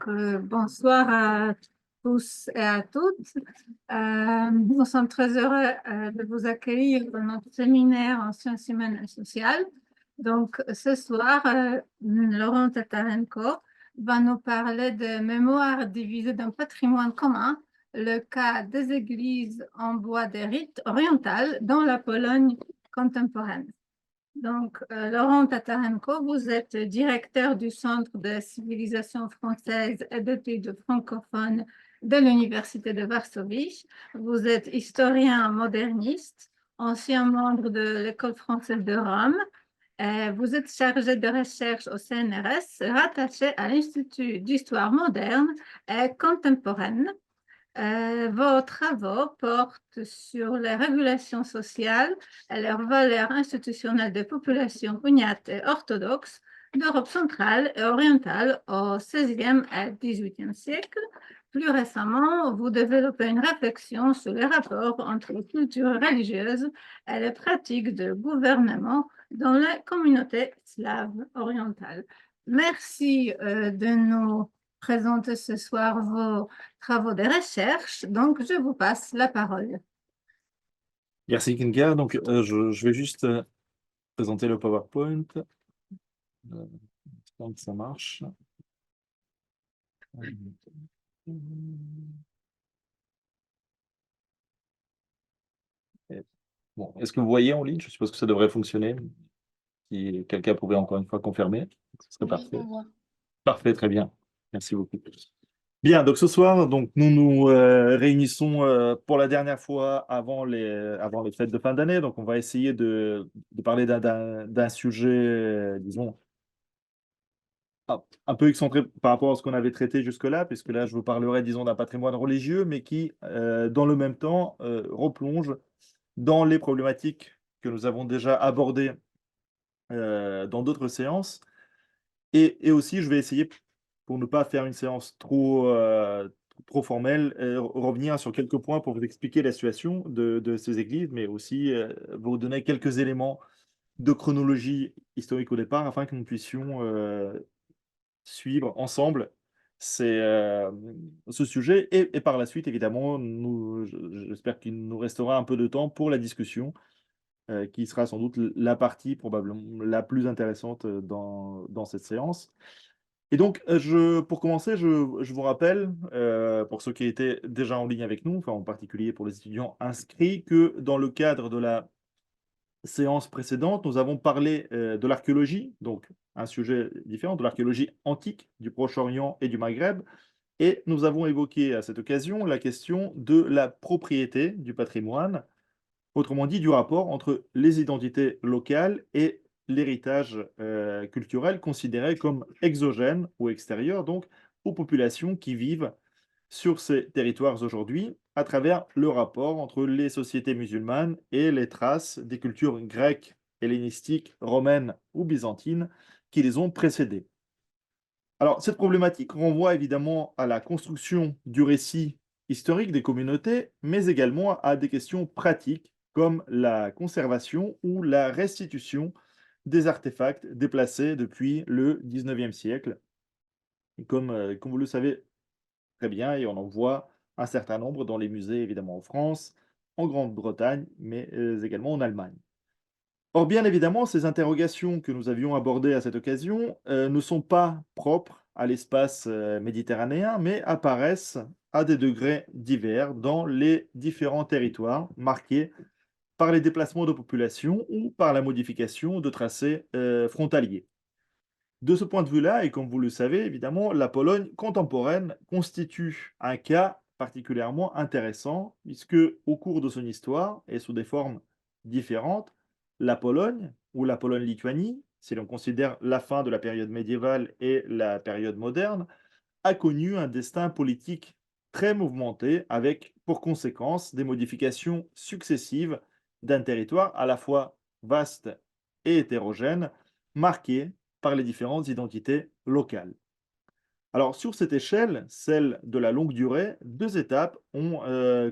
Bonsoir à tous et à toutes. Nous sommes très heureux de vous accueillir dans notre séminaire en sciences humaines et sociales. Donc, ce soir, Laurent Tatarenko va nous parler de mémoire divisée d'un patrimoine commun, le cas des églises en bois des rites orientales dans la Pologne contemporaine. Donc, Laurent Tatarenko, vous êtes directeur du Centre de civilisation française et d'études francophones de l'Université de Varsovie. Vous êtes historien moderniste, ancien membre de l'École française de Rome. Vous êtes chargé de recherche au CNRS, rattaché à l'Institut d'histoire moderne et contemporaine. Vos travaux portent sur les régulations sociales et leurs valeurs institutionnelles des populations uniates et orthodoxes d'Europe centrale et orientale au XVIe et XVIIIe siècle. Plus récemment, vous développez une réflexion sur les rapports entre les cultures religieuses et les pratiques de gouvernement dans les communautés slaves orientales. Merci de nous présenter ce soir vos travaux de recherche. Donc, je vous passe la parole. Merci Kinga. Donc, je vais juste présenter le PowerPoint. Tant que ça marche. Bon, est-ce que vous voyez en ligne? Je suppose que ça devrait fonctionner. Si quelqu'un pourrait encore une fois confirmer, ce serait parfait. Parfait, très bien. Merci beaucoup. Bien, donc ce soir, donc, nous nous réunissons pour la dernière fois avant les fêtes de fin d'année. Donc, on va essayer de parler d'un sujet, disons, un peu excentré par rapport à ce qu'on avait traité jusque-là, puisque là, je vous parlerai, disons, d'un patrimoine religieux, mais qui, dans le même temps, replonge dans les problématiques que nous avons déjà abordées dans d'autres séances. Et aussi, je vais essayer, pour ne pas faire une séance trop formelle, revenir sur quelques points pour vous expliquer la situation de ces églises, mais aussi vous donner quelques éléments de chronologie historique au départ, afin que nous puissions suivre ensemble ce sujet. Et par la suite, évidemment, j'espère qu'il nous restera un peu de temps pour la discussion, qui sera sans doute la partie probablement la plus intéressante dans cette séance. Et donc, pour commencer, je vous rappelle, pour ceux qui étaient déjà en ligne avec nous, enfin en particulier pour les étudiants inscrits, que dans le cadre de la séance précédente, nous avons parlé de l'archéologie, donc un sujet différent, de l'archéologie antique du Proche-Orient et du Maghreb, et nous avons évoqué à cette occasion la question de la propriété du patrimoine, autrement dit du rapport entre les identités locales et l'héritage culturel considéré comme exogène ou extérieur, donc aux populations qui vivent sur ces territoires aujourd'hui, à travers le rapport entre les sociétés musulmanes et les traces des cultures grecques, hellénistiques, romaines ou byzantines qui les ont précédées. Alors, cette problématique renvoie évidemment à la construction du récit historique des communautés, mais également à des questions pratiques comme la conservation ou la restitution des artefacts déplacés depuis le 19e siècle. Et comme vous le savez très bien, et on en voit un certain nombre dans les musées, évidemment en France, en Grande-Bretagne, mais également en Allemagne. Or, bien évidemment, ces interrogations que nous avions abordées à cette occasion ne sont pas propres à l'espace méditerranéen, mais apparaissent à des degrés divers dans les différents territoires marqués par les déplacements de population ou par la modification de tracés frontaliers. De ce point de vue-là, et comme vous le savez, évidemment, la Pologne contemporaine constitue un cas particulièrement intéressant, puisque au cours de son histoire, et sous des formes différentes, la Pologne, ou la Pologne-Lituanie, si l'on considère la fin de la période médiévale et la période moderne, a connu un destin politique très mouvementé, avec pour conséquence des modifications successives d'un territoire à la fois vaste et hétérogène, marqué par les différentes identités locales. Alors, sur cette échelle, celle de la longue durée, deux étapes ont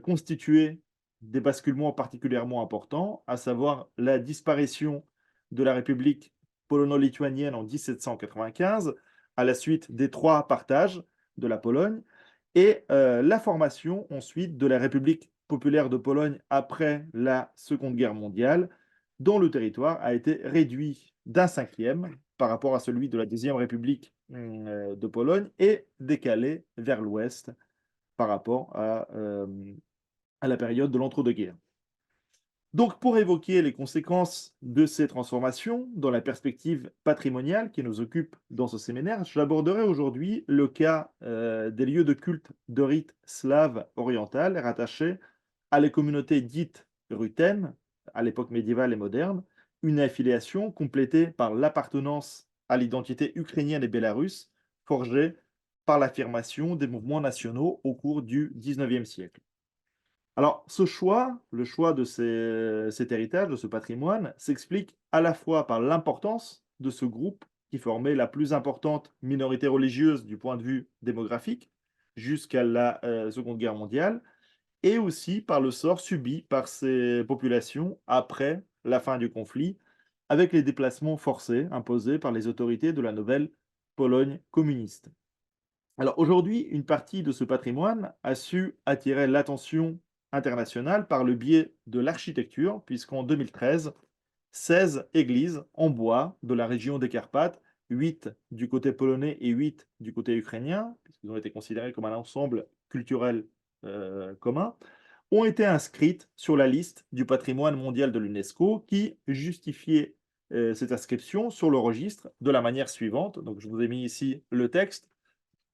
constitué des basculements particulièrement importants, à savoir la disparition de la République polono-lituanienne en 1795, à la suite des trois partages de la Pologne, et la formation ensuite de la République populaire de Pologne après la Seconde Guerre mondiale, dont le territoire a été réduit d'un cinquième par rapport à celui de la Deuxième République de Pologne et décalé vers l'ouest par rapport à la période de l'entre-deux-guerres. Donc, pour évoquer les conséquences de ces transformations dans la perspective patrimoniale qui nous occupe dans ce séminaire, j'aborderai aujourd'hui le cas des lieux de culte de rite slave oriental rattachés à les communautés dites ruthènes, à l'époque médiévale et moderne, une affiliation complétée par l'appartenance à l'identité ukrainienne et bélarusse, forgée par l'affirmation des mouvements nationaux au cours du XIXe siècle. Alors, ce choix, le choix de cet héritage, de ce patrimoine, s'explique à la fois par l'importance de ce groupe qui formait la plus importante minorité religieuse du point de vue démographique jusqu'à la Seconde Guerre mondiale, et aussi par le sort subi par ces populations après la fin du conflit, avec les déplacements forcés imposés par les autorités de la nouvelle Pologne communiste. Alors aujourd'hui, une partie de ce patrimoine a su attirer l'attention internationale par le biais de l'architecture, puisqu'en 2013, 16 églises en bois de la région des Carpates, 8 du côté polonais et 8 du côté ukrainien, puisqu'ils ont été considérés comme un ensemble culturel commun, ont été inscrites sur la liste du patrimoine mondial de l'UNESCO qui justifiait cette inscription sur le registre de la manière suivante. Donc je vous ai mis ici le texte.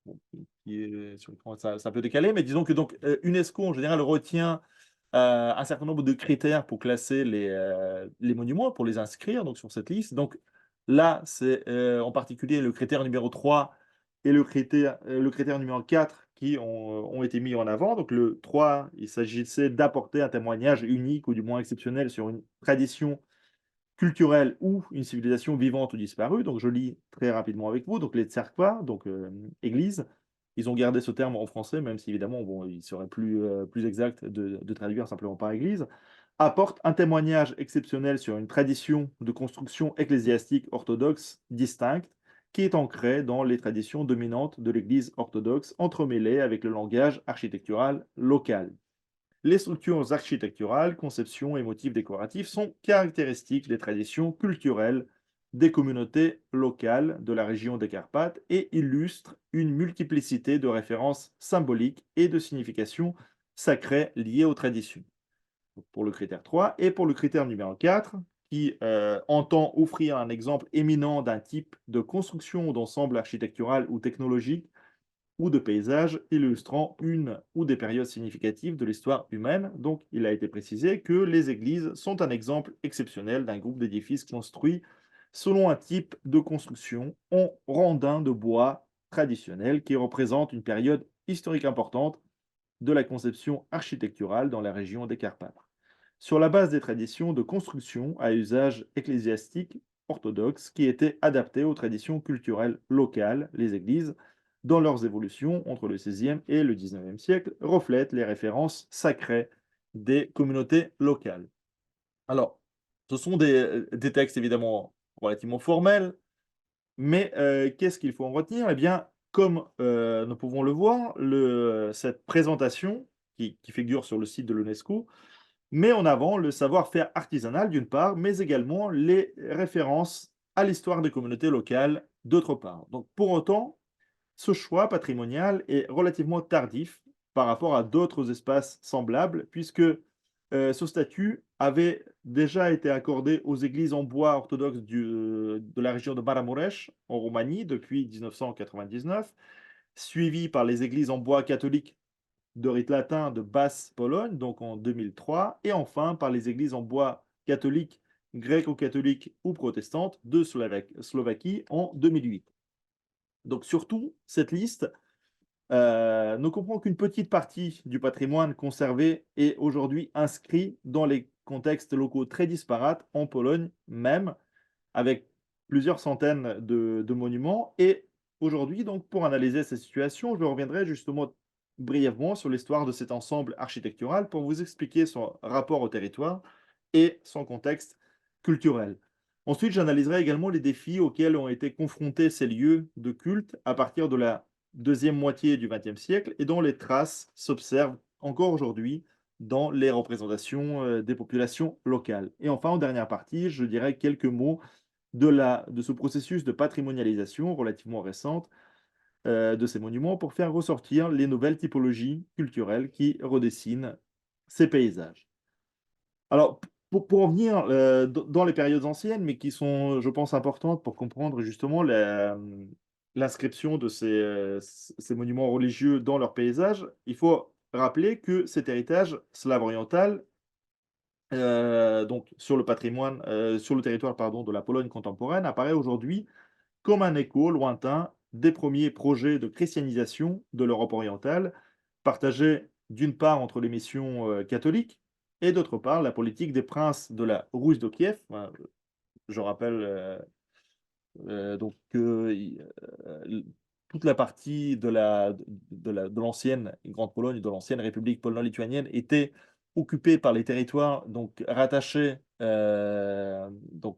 Bon, qui est sur l'écran, ça peut décaler, mais disons que donc UNESCO en général retient un certain nombre de critères pour classer les monuments, pour les inscrire donc, sur cette liste. Donc là, c'est en particulier le critère numéro 3 et le critère numéro 4 qui ont été mis en avant. Donc le 3, il s'agissait d'apporter un témoignage unique ou du moins exceptionnel sur une tradition culturelle ou une civilisation vivante ou disparue. Donc je lis très rapidement avec vous. Donc les tsarkva, donc église, ils ont gardé ce terme en français, même si évidemment bon, il serait plus exact de traduire simplement par église, apporte un témoignage exceptionnel sur une tradition de construction ecclésiastique orthodoxe distincte qui est ancrée dans les traditions dominantes de l'Église orthodoxe, entremêlée avec le langage architectural local. Les structures architecturales, conceptions et motifs décoratifs sont caractéristiques des traditions culturelles des communautés locales de la région des Carpates et illustrent une multiplicité de références symboliques et de significations sacrées liées aux traditions. Pour le critère 3 et pour le critère numéro 4, qui entend offrir un exemple éminent d'un type de construction ou d'ensemble architectural ou technologique ou de paysages illustrant une ou des périodes significatives de l'histoire humaine. Donc, il a été précisé que les églises sont un exemple exceptionnel d'un groupe d'édifices construits selon un type de construction en rondins de bois traditionnel qui représente une période historique importante de la conception architecturale dans la région des Carpates. Sur la base des traditions de construction à usage ecclésiastique orthodoxe qui étaient adaptées aux traditions culturelles locales, les églises, dans leurs évolutions entre le XVIe et le XIXe siècle, reflètent les références sacrées des communautés locales. Alors, ce sont des textes évidemment relativement formels, mais qu'est-ce qu'il faut en retenir? Eh bien, comme nous pouvons le voir, cette présentation qui figure sur le site de l'UNESCO met en avant le savoir-faire artisanal d'une part, mais également les références à l'histoire des communautés locales d'autre part. Donc, pour autant, ce choix patrimonial est relativement tardif par rapport à d'autres espaces semblables, puisque ce statut avait déjà été accordé aux églises en bois orthodoxes de la région de Maramureș, en Roumanie, depuis 1999, suivi par les églises en bois catholiques de rite latin de Basse-Pologne, donc en 2003, et enfin par les églises en bois catholiques, gréco-catholiques ou protestantes de Slovaquie en 2008. Donc surtout, cette liste ne comprend qu'une petite partie du patrimoine conservé et aujourd'hui inscrit dans les contextes locaux très disparates en Pologne même, avec plusieurs centaines de monuments. Et aujourd'hui, donc, pour analyser cette situation, je reviendrai justement brièvement sur l'histoire de cet ensemble architectural pour vous expliquer son rapport au territoire et son contexte culturel. Ensuite, j'analyserai également les défis auxquels ont été confrontés ces lieux de culte à partir de la deuxième moitié du XXe siècle et dont les traces s'observent encore aujourd'hui dans les représentations des populations locales. Et enfin, en dernière partie, je dirais quelques mots de ce processus de patrimonialisation relativement récente de ces monuments pour faire ressortir les nouvelles typologies culturelles qui redessinent ces paysages. Alors, pour en venir dans les périodes anciennes, mais qui sont, je pense, importantes pour comprendre justement l'inscription de ces monuments religieux dans leur paysage, il faut rappeler que cet héritage slave oriental, donc sur le patrimoine, sur le territoire pardon, de la Pologne contemporaine, apparaît aujourd'hui comme un écho lointain des premiers projets de christianisation de l'Europe orientale, partagés d'une part entre les missions catholiques et d'autre part la politique des princes de la Rousse de Kiev. Je rappelle donc que toute la partie de l'ancienne Grande Pologne, de l'ancienne République polo-lituanienne était occupée par les territoires donc rattachés donc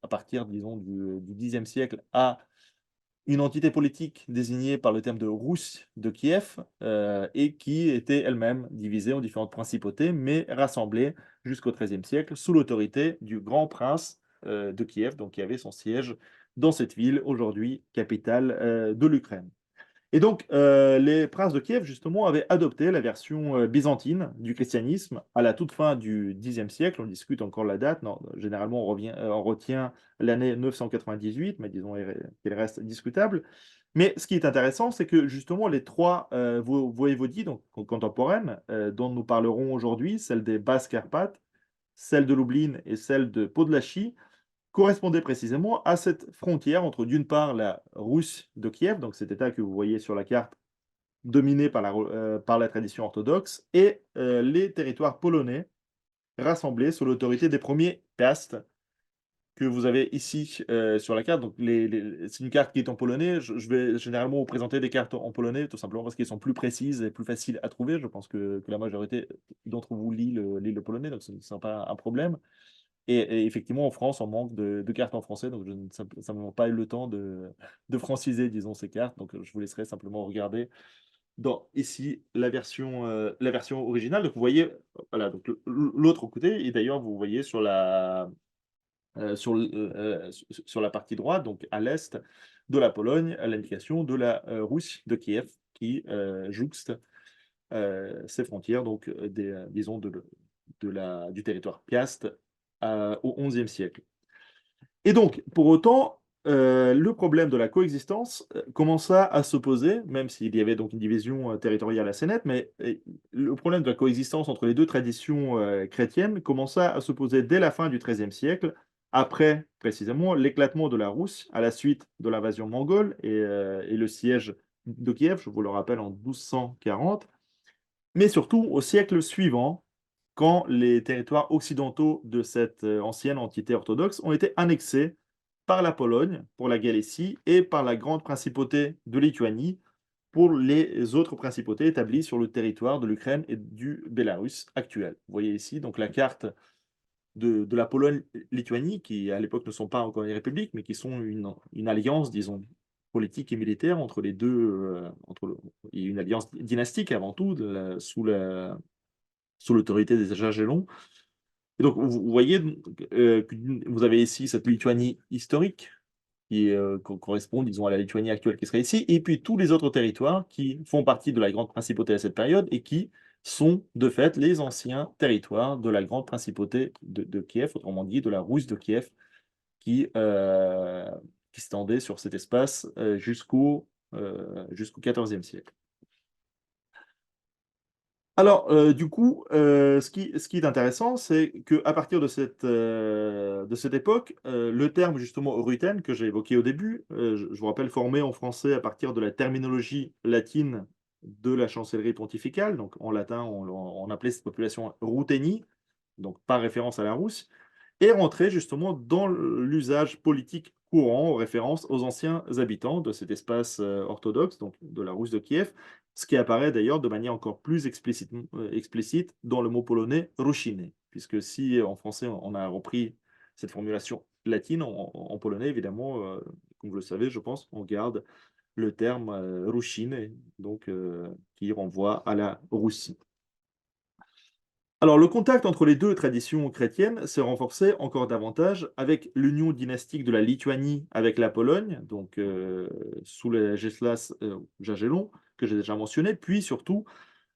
à partir disons du Xe siècle à une entité politique désignée par le terme de Rousse de Kiev et qui était elle-même divisée en différentes principautés, mais rassemblée jusqu'au XIIIe siècle sous l'autorité du grand prince de Kiev, donc qui avait son siège dans cette ville, aujourd'hui capitale de l'Ukraine. Et donc, les princes de Kiev, justement, avaient adopté la version byzantine du christianisme à la toute fin du Xe siècle. On discute encore la date. Non, généralement, on retient l'année 998, mais disons qu'elle reste discutable. Mais ce qui est intéressant, c'est que justement, les trois voïvodies donc, contemporaines dont nous parlerons aujourd'hui, celle des Basses-Carpates, celle de Lublin et celle de Podlachie, correspondait précisément à cette frontière entre, d'une part, la Russe de Kiev, donc cet État que vous voyez sur la carte, dominé par la tradition orthodoxe, et les territoires polonais, rassemblés sous l'autorité des premiers Piast, que vous avez ici sur la carte. Donc, c'est une carte qui est en polonais. Je vais généralement vous présenter des cartes en polonais, tout simplement parce qu'elles sont plus précises et plus faciles à trouver. Je pense que la majorité d'entre vous lit le polonais, donc ce ne sera pas un problème. Et effectivement, en France, on manque de cartes en français, donc je n'ai simplement pas eu le temps de franciser, disons, ces cartes. Donc, je vous laisserai simplement regarder ici la version originale. Donc, vous voyez, voilà, donc l'autre côté, et d'ailleurs, vous voyez sur la partie droite, donc à l'est de la Pologne, à l'indication de la Rousse de Kiev, qui jouxte ces frontières, donc, disons, du territoire Piast au XIe siècle. Et donc, pour autant, le problème de la coexistence commença à se poser, même s'il y avait donc une division territoriale assez nette, mais le problème de la coexistence entre les deux traditions chrétiennes commença à se poser dès la fin du XIIIe siècle, après précisément l'éclatement de la Rousse à la suite de l'invasion mongole et le siège de Kiev, je vous le rappelle, en 1240, mais surtout au siècle suivant, quand les territoires occidentaux de cette ancienne entité orthodoxe ont été annexés par la Pologne pour la Galétie et par la grande principauté de Lituanie pour les autres principautés établies sur le territoire de l'Ukraine et du Bélarus actuel. Vous voyez ici donc la carte de la Pologne-Lituanie, qui à l'époque ne sont pas encore des républiques, mais qui sont une alliance, disons, politique et militaire entre les deux, une alliance dynastique avant tout, sous l'autorité des Jagellons. Et donc, vous voyez, que vous avez ici cette Lituanie historique qui correspond, disons, à la Lituanie actuelle qui serait ici, et puis tous les autres territoires qui font partie de la grande principauté à cette période et qui sont de fait les anciens territoires de la grande principauté de Kiev, autrement dit de la Rousse de Kiev, qui s'étendait sur cet espace jusqu'au XIVe siècle. Alors, du coup, ce qui est intéressant, c'est qu'à partir de cette époque, le terme justement Ruthène que j'ai évoqué au début, je vous rappelle, formé en français à partir de la terminologie latine de la chancellerie pontificale, donc en latin, on appelait cette population Rutheni, donc par référence à la Rousse, est rentré justement dans l'usage politique courant, en référence aux anciens habitants de cet espace orthodoxe, donc de la Rousse de Kiev, ce qui apparaît d'ailleurs de manière encore plus explicite dans le mot polonais rusziny, puisque si en français on a repris cette formulation latine, en polonais évidemment, comme vous le savez, je pense, on garde le terme Rushine, donc qui renvoie à la Russie. Alors, le contact entre les deux traditions chrétiennes s'est renforcé encore davantage avec l'union dynastique de la Lituanie avec la Pologne, donc sous les Geslas Jagellon, que j'ai déjà mentionné, puis surtout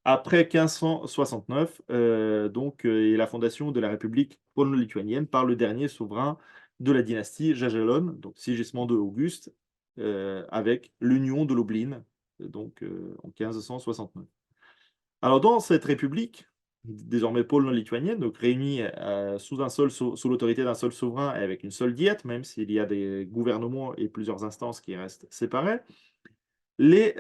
après 1569, et la fondation de la République polo-lituanienne par le dernier souverain de la dynastie Jagellon, donc Sigismond II Auguste, avec l'union de Lublin, en 1569. Alors, dans cette république, désormais polo-lituanienne, donc réunie sous l'autorité d'un seul souverain et avec une seule diète, même s'il y a des gouvernements et plusieurs instances qui restent séparées, les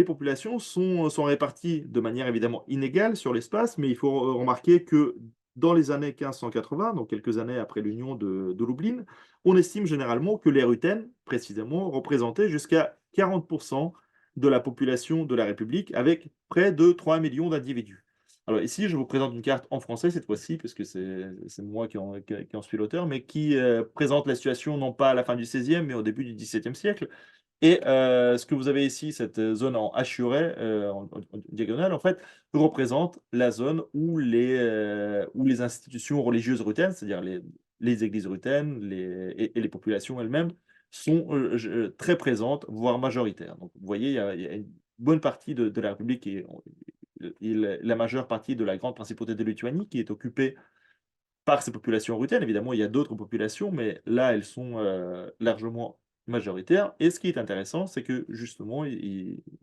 populations sont réparties de manière évidemment inégale sur l'espace, mais il faut remarquer que dans les années 1580, donc quelques années après l'union de Lublin, on estime généralement que les Ruthènes, précisément, représentaient jusqu'à 40% de la population de la République, avec près de 3 millions d'individus. Alors ici, je vous présente une carte en français cette fois-ci, parce que c'est moi qui en suis l'auteur, mais qui présente la situation non pas à la fin du XVIe, mais au début du XVIIe siècle. Et ce que vous avez ici, cette zone en hachuré, en diagonale, en fait, représente la zone où les institutions religieuses ruthénes, c'est-à-dire les églises ruthénes et les populations elles-mêmes, sont très présentes, voire majoritaires. Donc, vous voyez, il y a une bonne partie de la République et la majeure partie de la grande principauté de Lituanie qui est occupée par ces populations ruthéennes. Évidemment, il y a d'autres populations, mais là, elles sont largement majoritaires. Et ce qui est intéressant, c'est que justement,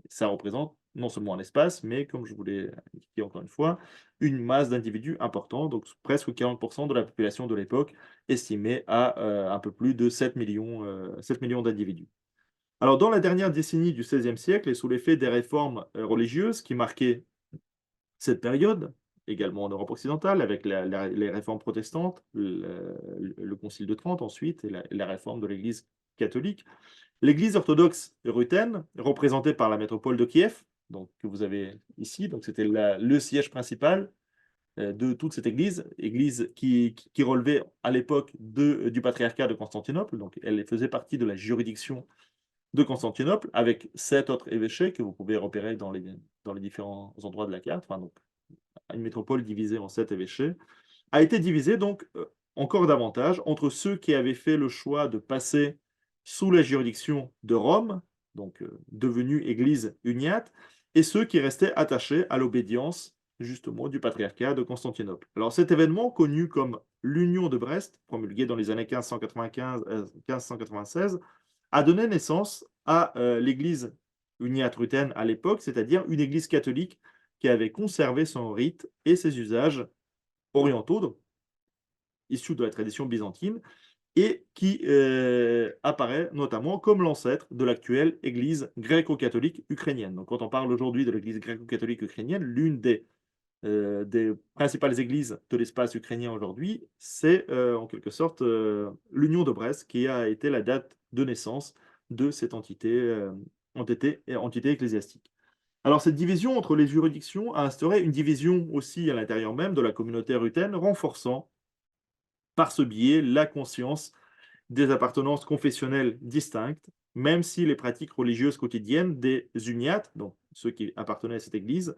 ça représente non seulement un espace, mais comme je vous l'ai indiqué encore une fois, une masse d'individus importants, donc presque 40% de la population de l'époque, estimée à un peu plus de 7 millions d'individus. Alors, dans la dernière décennie du XVIe siècle, et sous l'effet des réformes religieuses qui marquaient cette période, également en Europe occidentale, avec les réformes protestantes, le Concile de Trente ensuite, et la réforme de l'Église catholique. L'Église orthodoxe ruthène, représentée par la métropole de Kiev, donc, que vous avez ici, donc c'était le siège principal de toute cette église qui relevait à l'époque du patriarcat de Constantinople, donc elle faisait partie de la juridiction de Constantinople, avec 7 autres évêchés que vous pouvez repérer dans les différents endroits de la carte, enfin, donc une métropole divisée en 7 évêchés, a été divisée donc encore davantage entre ceux qui avaient fait le choix de passer sous la juridiction de Rome, donc devenue Église uniate, et ceux qui restaient attachés à l'obédience justement du patriarcat de Constantinople. Alors cet événement, connu comme l'Union de Brest, promulguée dans les années 1596, a donné naissance à l'Église uniate ruthène à l'époque, c'est-à-dire une Église catholique qui avait conservé son rite et ses usages orientaux, donc, issus de la tradition byzantine, et qui apparaît notamment comme l'ancêtre de l'actuelle Église gréco-catholique ukrainienne. Donc, quand on parle aujourd'hui de l'Église gréco-catholique ukrainienne, l'une des principales églises de l'espace ukrainien aujourd'hui, c'est en quelque sorte l'Union de Brest, qui a été la date de naissance de cette entité ecclésiastique. Alors, cette division entre les juridictions a instauré une division aussi à l'intérieur même de la communauté ruthène, renforçant par ce biais la conscience des appartenances confessionnelles distinctes, même si les pratiques religieuses quotidiennes des uniates, donc ceux qui appartenaient à cette église,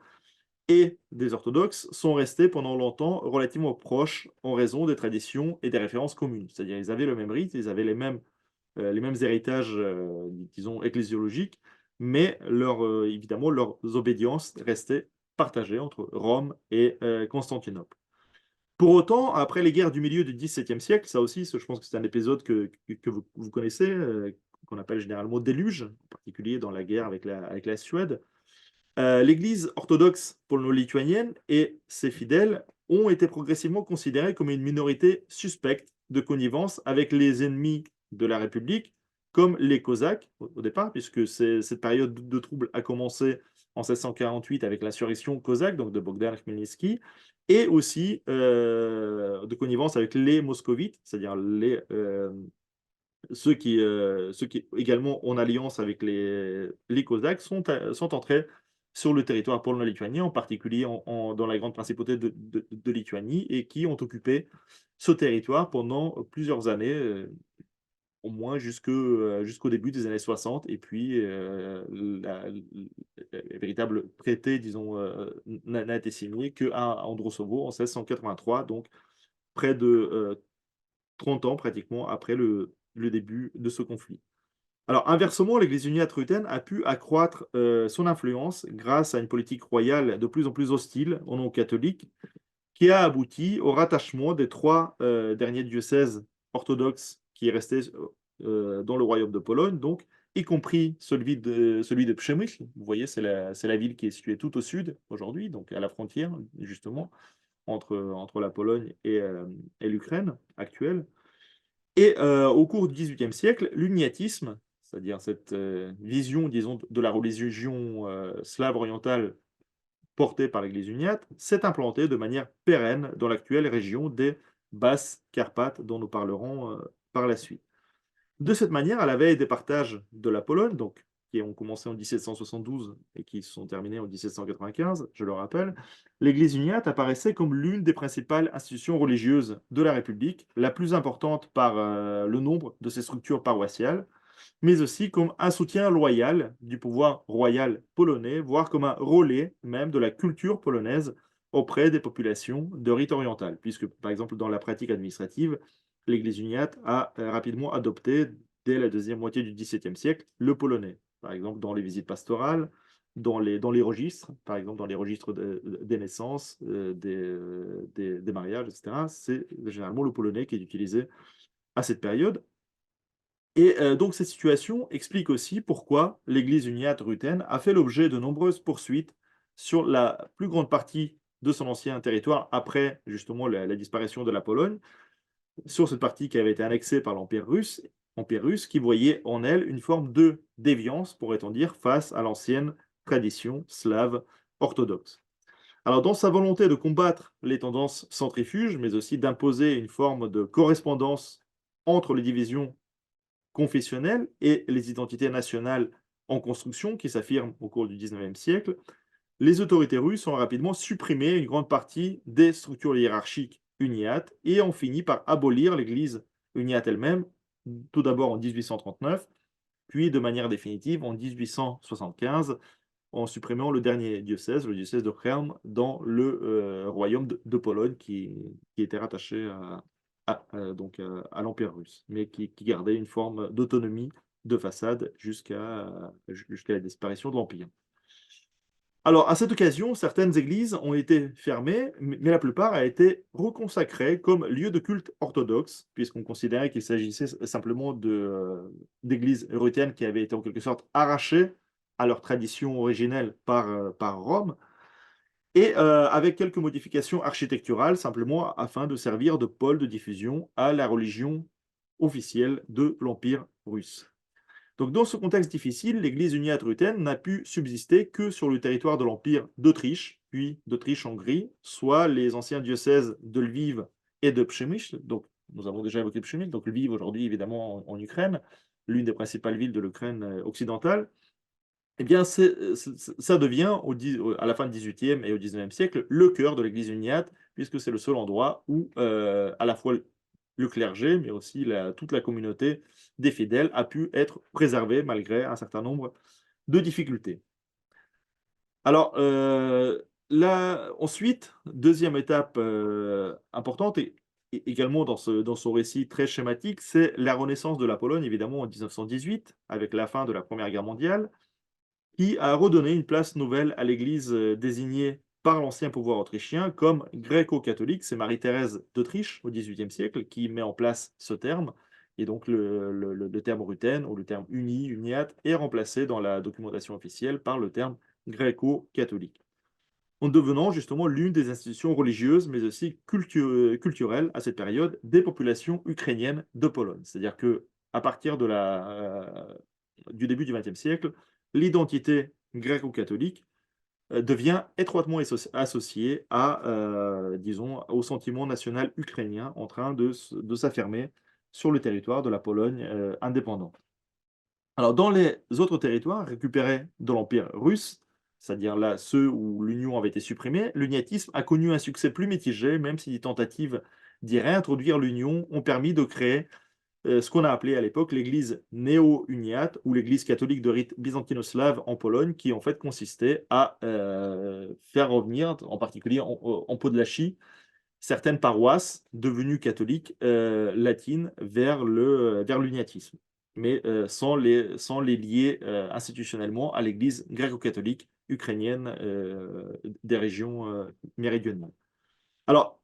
et des orthodoxes sont restés pendant longtemps relativement proches en raison des traditions et des références communes. C'est-à-dire ils avaient le même rite, ils avaient les mêmes héritages, disons, ecclésiologiques, mais évidemment, leurs obédiences restaient partagées entre Rome et Constantinople. Pour autant, après les guerres du milieu du XVIIe siècle, ça aussi, je pense que c'est un épisode que vous connaissez, qu'on appelle généralement déluge, en particulier dans la guerre avec la Suède. L'Église orthodoxe polo-lituanienne et ses fidèles ont été progressivement considérés comme une minorité suspecte de connivence avec les ennemis de la République, comme les Cosaques au départ, puisque cette période de trouble a commencé en 1648 avec l'insurrection cosaque, donc de Bogdan Khmelnytsky, et aussi de connivence avec les moscovites, c'est-à-dire ceux qui également en alliance avec les Cosaques sont entrés sur le territoire polo-lituanien, en particulier dans la grande principauté de Lituanie, et qui ont occupé ce territoire pendant plusieurs années, au moins jusqu'au début des années 60. Et puis, le véritable traité, disons, n'a été signé qu'à Androsovo en 1683, donc près de 30 ans pratiquement après le début de ce conflit. Alors, inversement, l'Église uniate ruthène a pu accroître son influence grâce à une politique royale de plus en plus hostile au nom catholique, qui a abouti au rattachement des trois derniers diocèses orthodoxes qui restaient dans le royaume de Pologne, donc y compris celui de Przemyśl. Vous voyez, c'est la ville qui est située tout au sud aujourd'hui, donc à la frontière, justement, entre la Pologne et l'Ukraine actuelle. Et au cours du XVIIIe siècle, l'uniatisme, c'est-à-dire cette vision, disons, de la religion slave orientale portée par l'Église uniate, s'est implantée de manière pérenne dans l'actuelle région des Basses Carpates, dont nous parlerons par la suite. De cette manière, à la veille des partages de la Pologne, donc, qui ont commencé en 1772 et qui se sont terminés en 1795, je le rappelle, l'Église uniate apparaissait comme l'une des principales institutions religieuses de la République, la plus importante par le nombre de ses structures paroissiales, mais aussi comme un soutien loyal du pouvoir royal polonais, voire comme un relais même de la culture polonaise auprès des populations de rite oriental, puisque par exemple dans la pratique administrative, l'Église uniate a rapidement adopté, dès la deuxième moitié du XVIIe siècle, le polonais, par exemple dans les visites pastorales, dans les registres, par exemple dans les registres des naissances, des mariages, etc. C'est généralement le polonais qui est utilisé à cette période. Et donc cette situation explique aussi pourquoi l'Église uniate ruthène a fait l'objet de nombreuses poursuites sur la plus grande partie de son ancien territoire après justement la disparition de la Pologne, sur cette partie qui avait été annexée par l'Empire russe, qui voyait en elle une forme de déviance, pourrait-on dire, face à l'ancienne tradition slave orthodoxe. Alors dans sa volonté de combattre les tendances centrifuges, mais aussi d'imposer une forme de correspondance entre les divisions confessionnelles et les identités nationales en construction qui s'affirment au cours du XIXe siècle, les autorités russes ont rapidement supprimé une grande partie des structures hiérarchiques uniates et ont fini par abolir l'Église uniate elle-même, tout d'abord en 1839, puis de manière définitive en 1875, en supprimant le dernier diocèse, le diocèse de Chełm, dans le royaume de Pologne qui était rattaché donc, à l'Empire russe, mais qui gardait une forme d'autonomie de façade jusqu'à la disparition de l'Empire. Alors, à cette occasion, certaines églises ont été fermées, mais la plupart a été reconsacrées comme lieu de culte orthodoxe, puisqu'on considérait qu'il s'agissait simplement d'églises ruthéennes qui avaient été en quelque sorte arrachées à leur tradition originelle par Rome, et avec quelques modifications architecturales, simplement afin de servir de pôle de diffusion à la religion officielle de l'Empire russe. Donc, dans ce contexte difficile, l'Église uniate ruthène n'a pu subsister que sur le territoire de l'Empire d'Autriche, puis d'Autriche-Hongrie, soit les anciens diocèses de Lviv et de Przemyśl. Donc, nous avons déjà évoqué Przemyśl, donc Lviv aujourd'hui évidemment en Ukraine, l'une des principales villes de l'Ukraine occidentale. Eh bien, ça devient à la fin du XVIIIe et au XIXe siècle le cœur de l'Église uniate, puisque c'est le seul endroit où à la fois le clergé, mais aussi toute la communauté des fidèles a pu être préservée malgré un certain nombre de difficultés. Alors, là, ensuite, deuxième étape importante, et également dans son récit très schématique, c'est la renaissance de la Pologne, évidemment, en 1918, avec la fin de la Première Guerre mondiale, qui a redonné une place nouvelle à l'Église désignée par l'ancien pouvoir autrichien comme gréco-catholique. C'est Marie-Thérèse d'Autriche au XVIIIe siècle qui met en place ce terme. Et donc le terme ruthène ou le terme uniate est remplacé dans la documentation officielle par le terme gréco-catholique, en devenant justement l'une des institutions religieuses, mais aussi culturelles à cette période des populations ukrainiennes de Pologne. C'est-à-dire que à partir du début du XXe siècle, l'identité gréco-catholique devient étroitement associée disons, au sentiment national ukrainien en train de s'affirmer sur le territoire de la Pologne indépendante. Alors, dans les autres territoires récupérés de l'Empire russe, c'est-à-dire là ceux où l'union avait été supprimée, l'uniatisme a connu un succès plus mitigé, même si des tentatives d'y réintroduire l'union ont permis de créer ce qu'on a appelé à l'époque l'église néo-uniate ou l'église catholique de rite byzantino-slave en Pologne, qui en fait consistait à faire revenir, en particulier en Podlachie, certaines paroisses devenues catholiques latines vers l'uniatisme, mais sans les lier institutionnellement à l'église gréco-catholique ukrainienne des régions méridionales. Alors,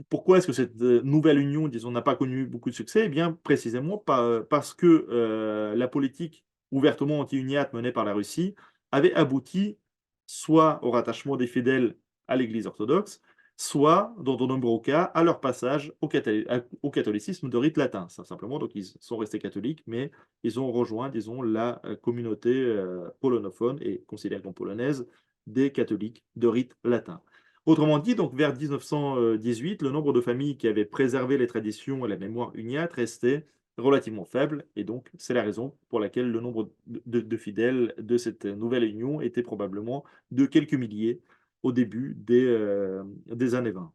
pourquoi est-ce que cette nouvelle union, disons, n'a pas connu beaucoup de succès? Eh bien, précisément parce que la politique ouvertement anti-uniate menée par la Russie avait abouti soit au rattachement des fidèles à l'Église orthodoxe, soit, dans de nombreux cas, à leur passage au catholicisme de rite latin. Ça, simplement, donc ils sont restés catholiques, mais ils ont rejoint, disons, la communauté polonophone et considérée comme polonaise des catholiques de rite latin. Autrement dit, donc vers 1918, le nombre de familles qui avaient préservé les traditions et la mémoire uniate restait relativement faible, et donc c'est la raison pour laquelle le nombre de fidèles de cette nouvelle union était probablement de quelques milliers au début des années 20.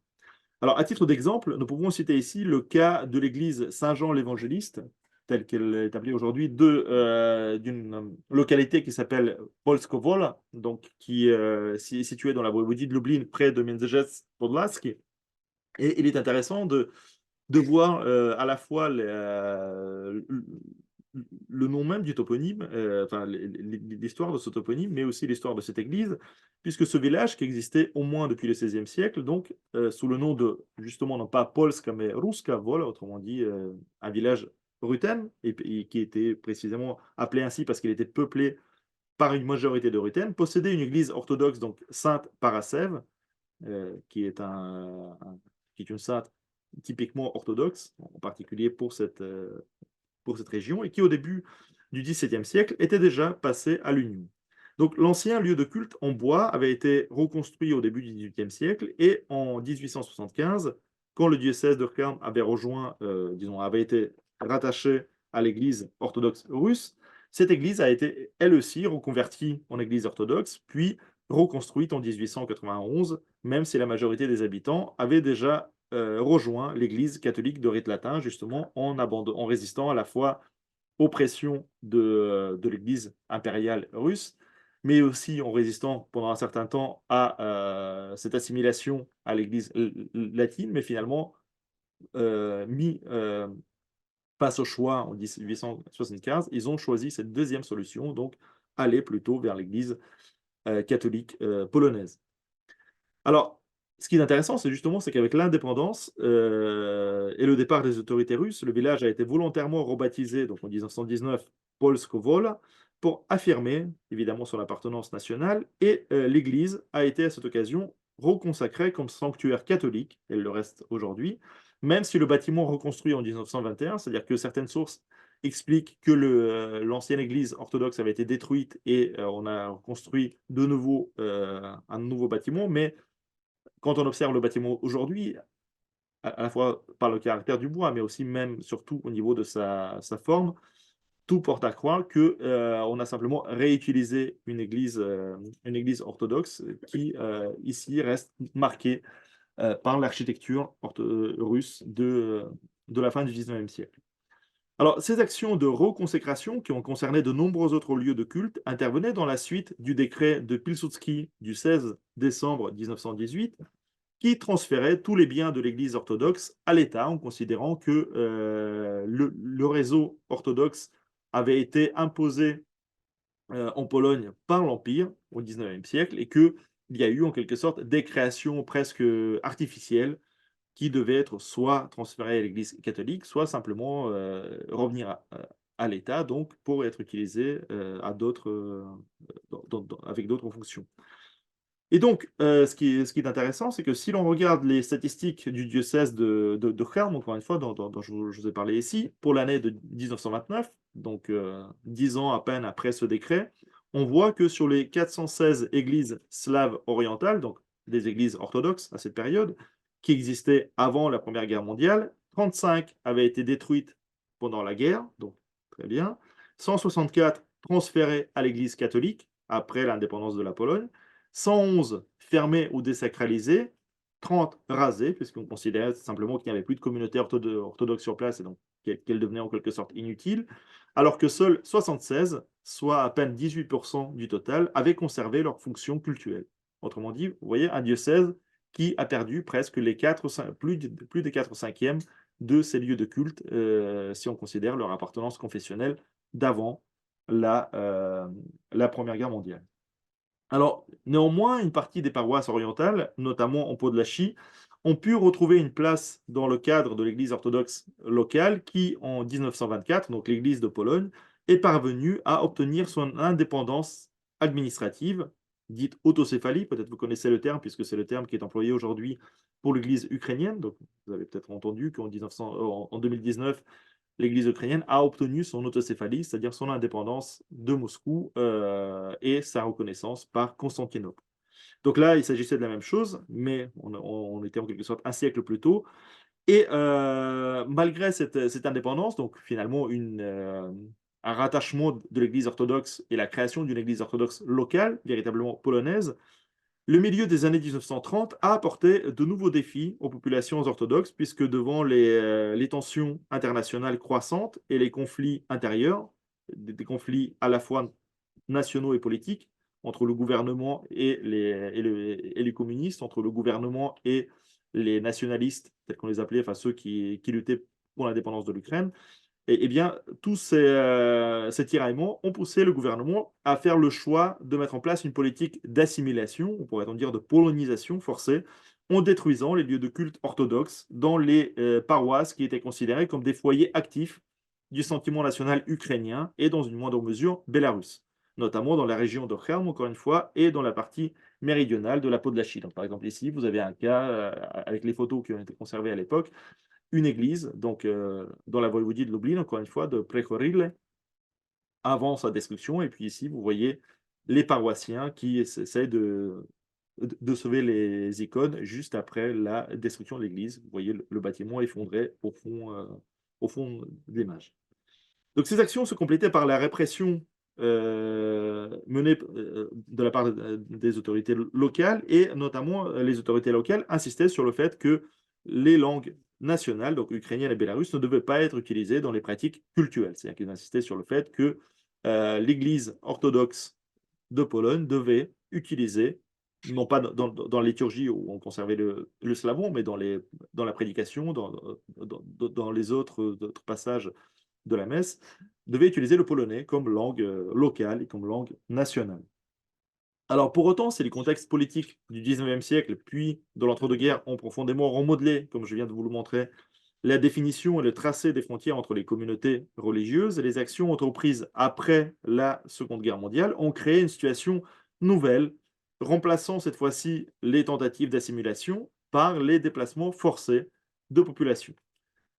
Alors, à titre d'exemple, nous pouvons citer ici le cas de l'église Saint-Jean l'Évangéliste, telle qu'elle est appelée aujourd'hui, d'une localité qui s'appelle Polskowola, donc qui est située dans la voïvodie de Lublin, près de Międzyrzec Podlaski. Et il est intéressant de voir à la fois le nom même du toponyme, enfin l'histoire de ce toponyme, mais aussi l'histoire de cette église, puisque ce village qui existait au moins depuis le XVIe siècle, donc sous le nom de, justement, non pas Polska, mais Ruska Wola, autrement dit un village ruthène, et qui était précisément appelé ainsi parce qu'il était peuplé par une majorité de ruthènes, possédait une église orthodoxe, donc Sainte Parascève, qui est qui est une sainte typiquement orthodoxe, en particulier pour cette région, et qui, au début du XVIIe siècle, était déjà passée à l'Union. Donc, l'ancien lieu de culte en bois avait été reconstruit au début du XVIIIe siècle, et en 1875, quand le diocèse de Kherm avait disons, avait été rattaché à l'église orthodoxe russe, cette église a été, elle aussi, reconvertie en église orthodoxe, puis reconstruite en 1891, même si la majorité des habitants avaient déjà rejoint l'église catholique de rite latin, justement en résistant à la fois aux pressions de l'église impériale russe, mais aussi en résistant pendant un certain temps à cette assimilation à l'église latine, mais finalement mis face au choix en 1875, ils ont choisi cette deuxième solution, donc aller plutôt vers l'église catholique polonaise. Alors, ce qui est intéressant, c'est justement c'est qu'avec l'indépendance et le départ des autorités russes, le village a été volontairement rebaptisé, donc en 1919, Polskowola, pour affirmer évidemment son appartenance nationale, et l'église a été à cette occasion reconsacrée comme sanctuaire catholique, elle le reste aujourd'hui, même si le bâtiment reconstruit en 1921, c'est-à-dire que certaines sources expliquent que l'ancienne église orthodoxe avait été détruite et on a construit de nouveau un nouveau bâtiment, mais quand on observe le bâtiment aujourd'hui, à la fois par le caractère du bois, mais aussi même surtout au niveau de sa forme, tout porte à croire que on a simplement réutilisé une église orthodoxe qui ici reste marquée par l'architecture russe de la fin du 19e siècle. Alors, ces actions de reconsécration, qui ont concerné de nombreux autres lieux de culte, intervenaient dans la suite du décret de Pilsudski du 16 décembre 1918, qui transférait tous les biens de l'Église orthodoxe à l'État, en considérant que le réseau orthodoxe avait été imposé en Pologne par l'Empire au XIXe siècle, et qu'il y a eu en quelque sorte des créations presque artificielles qui devaient être soit transférées à l'Église catholique, soit simplement revenir à l'État, donc pour être utilisées avec d'autres fonctions. Et donc, ce qui est intéressant, c'est que si l'on regarde les statistiques du diocèse de Kherm, encore une fois, dont je vous ai parlé ici, pour l'année de 1929, donc 10 ans à peine après ce décret, on voit que sur les 416 églises slaves orientales, donc des églises orthodoxes à cette période, qui existaient avant la Première Guerre mondiale, 35 avaient été détruites pendant la guerre, donc très bien, 164 transférées à l'église catholique après l'indépendance de la Pologne, 111 fermés ou désacralisés, 30 rasés, puisqu'on considérait simplement qu'il n'y avait plus de communauté orthodoxe sur place et donc qu'elle devenait en quelque sorte inutile, alors que seuls 76, soit à peine 18% du total, avaient conservé leur fonction cultuelle. Autrement dit, vous voyez, un diocèse qui a perdu presque les 4, plus des 4 cinquièmes de ces lieux de culte, si on considère leur appartenance confessionnelle d'avant la Première Guerre mondiale. Alors, néanmoins, une partie des paroisses orientales, notamment en Podlachie, ont pu retrouver une place dans le cadre de l'Église orthodoxe locale qui, en 1924, donc l'Église de Pologne, est parvenue à obtenir son indépendance administrative, dite autocéphalie. Peut-être vous connaissez le terme, puisque c'est le terme qui est employé aujourd'hui pour l'Église ukrainienne. Donc, vous avez peut-être entendu en 2019, l'Église ukrainienne a obtenu son autocéphalie, c'est-à-dire son indépendance de Moscou et sa reconnaissance par Constantinople. Donc là, il s'agissait de la même chose, mais on était en quelque sorte un siècle plus tôt. Et malgré cette indépendance, donc finalement un rattachement de l'Église orthodoxe et la création d'une Église orthodoxe locale, véritablement polonaise, le milieu des années 1930 a apporté de nouveaux défis aux populations orthodoxes, puisque devant les tensions internationales croissantes et les conflits intérieurs, des conflits à la fois nationaux et politiques, entre le gouvernement et les communistes, entre le gouvernement et les nationalistes, tels qu'on les appelait, enfin ceux qui luttaient pour l'indépendance de l'Ukraine, et bien, tous ces tiraillements ont poussé le gouvernement à faire le choix de mettre en place une politique d'assimilation, on pourrait en dire de polonisation forcée, en détruisant les lieux de culte orthodoxes dans les paroisses qui étaient considérées comme des foyers actifs du sentiment national ukrainien et dans une moindre mesure bélarusse, notamment dans la région de Kherm, encore une fois, et dans la partie méridionale de la Podlachie. Donc, par exemple, ici, vous avez un cas avec les photos qui ont été conservées à l'époque, une église, donc dans la voïvodie de Lublin, encore une fois, de Prechorile, avant sa destruction. Et puis ici, vous voyez les paroissiens qui essaient de sauver les icônes juste après la destruction de l'église. Vous voyez le bâtiment effondré au fond de l'image. Donc ces actions se complétaient par la répression menée de la part des autorités locales, et notamment les autorités locales insistaient sur le fait que les langues nationales, donc ukrainienne et bélarusse, ne devaient pas être utilisées dans les pratiques cultuelles. C'est-à-dire qu'ils insistaient sur le fait que l'Église orthodoxe de Pologne devait utiliser, non pas dans la liturgie où on conservait le slavon, mais dans la prédication, dans les autres passages de la messe, devait utiliser le polonais comme langue locale et comme langue nationale. Alors pour autant, si les contextes politiques du 19e siècle, puis de l'entre-deux-guerres, ont profondément remodelé, comme je viens de vous le montrer, la définition et le tracé des frontières entre les communautés religieuses, et les actions entreprises après la Seconde Guerre mondiale ont créé une situation nouvelle, remplaçant cette fois-ci les tentatives d'assimilation par les déplacements forcés de population.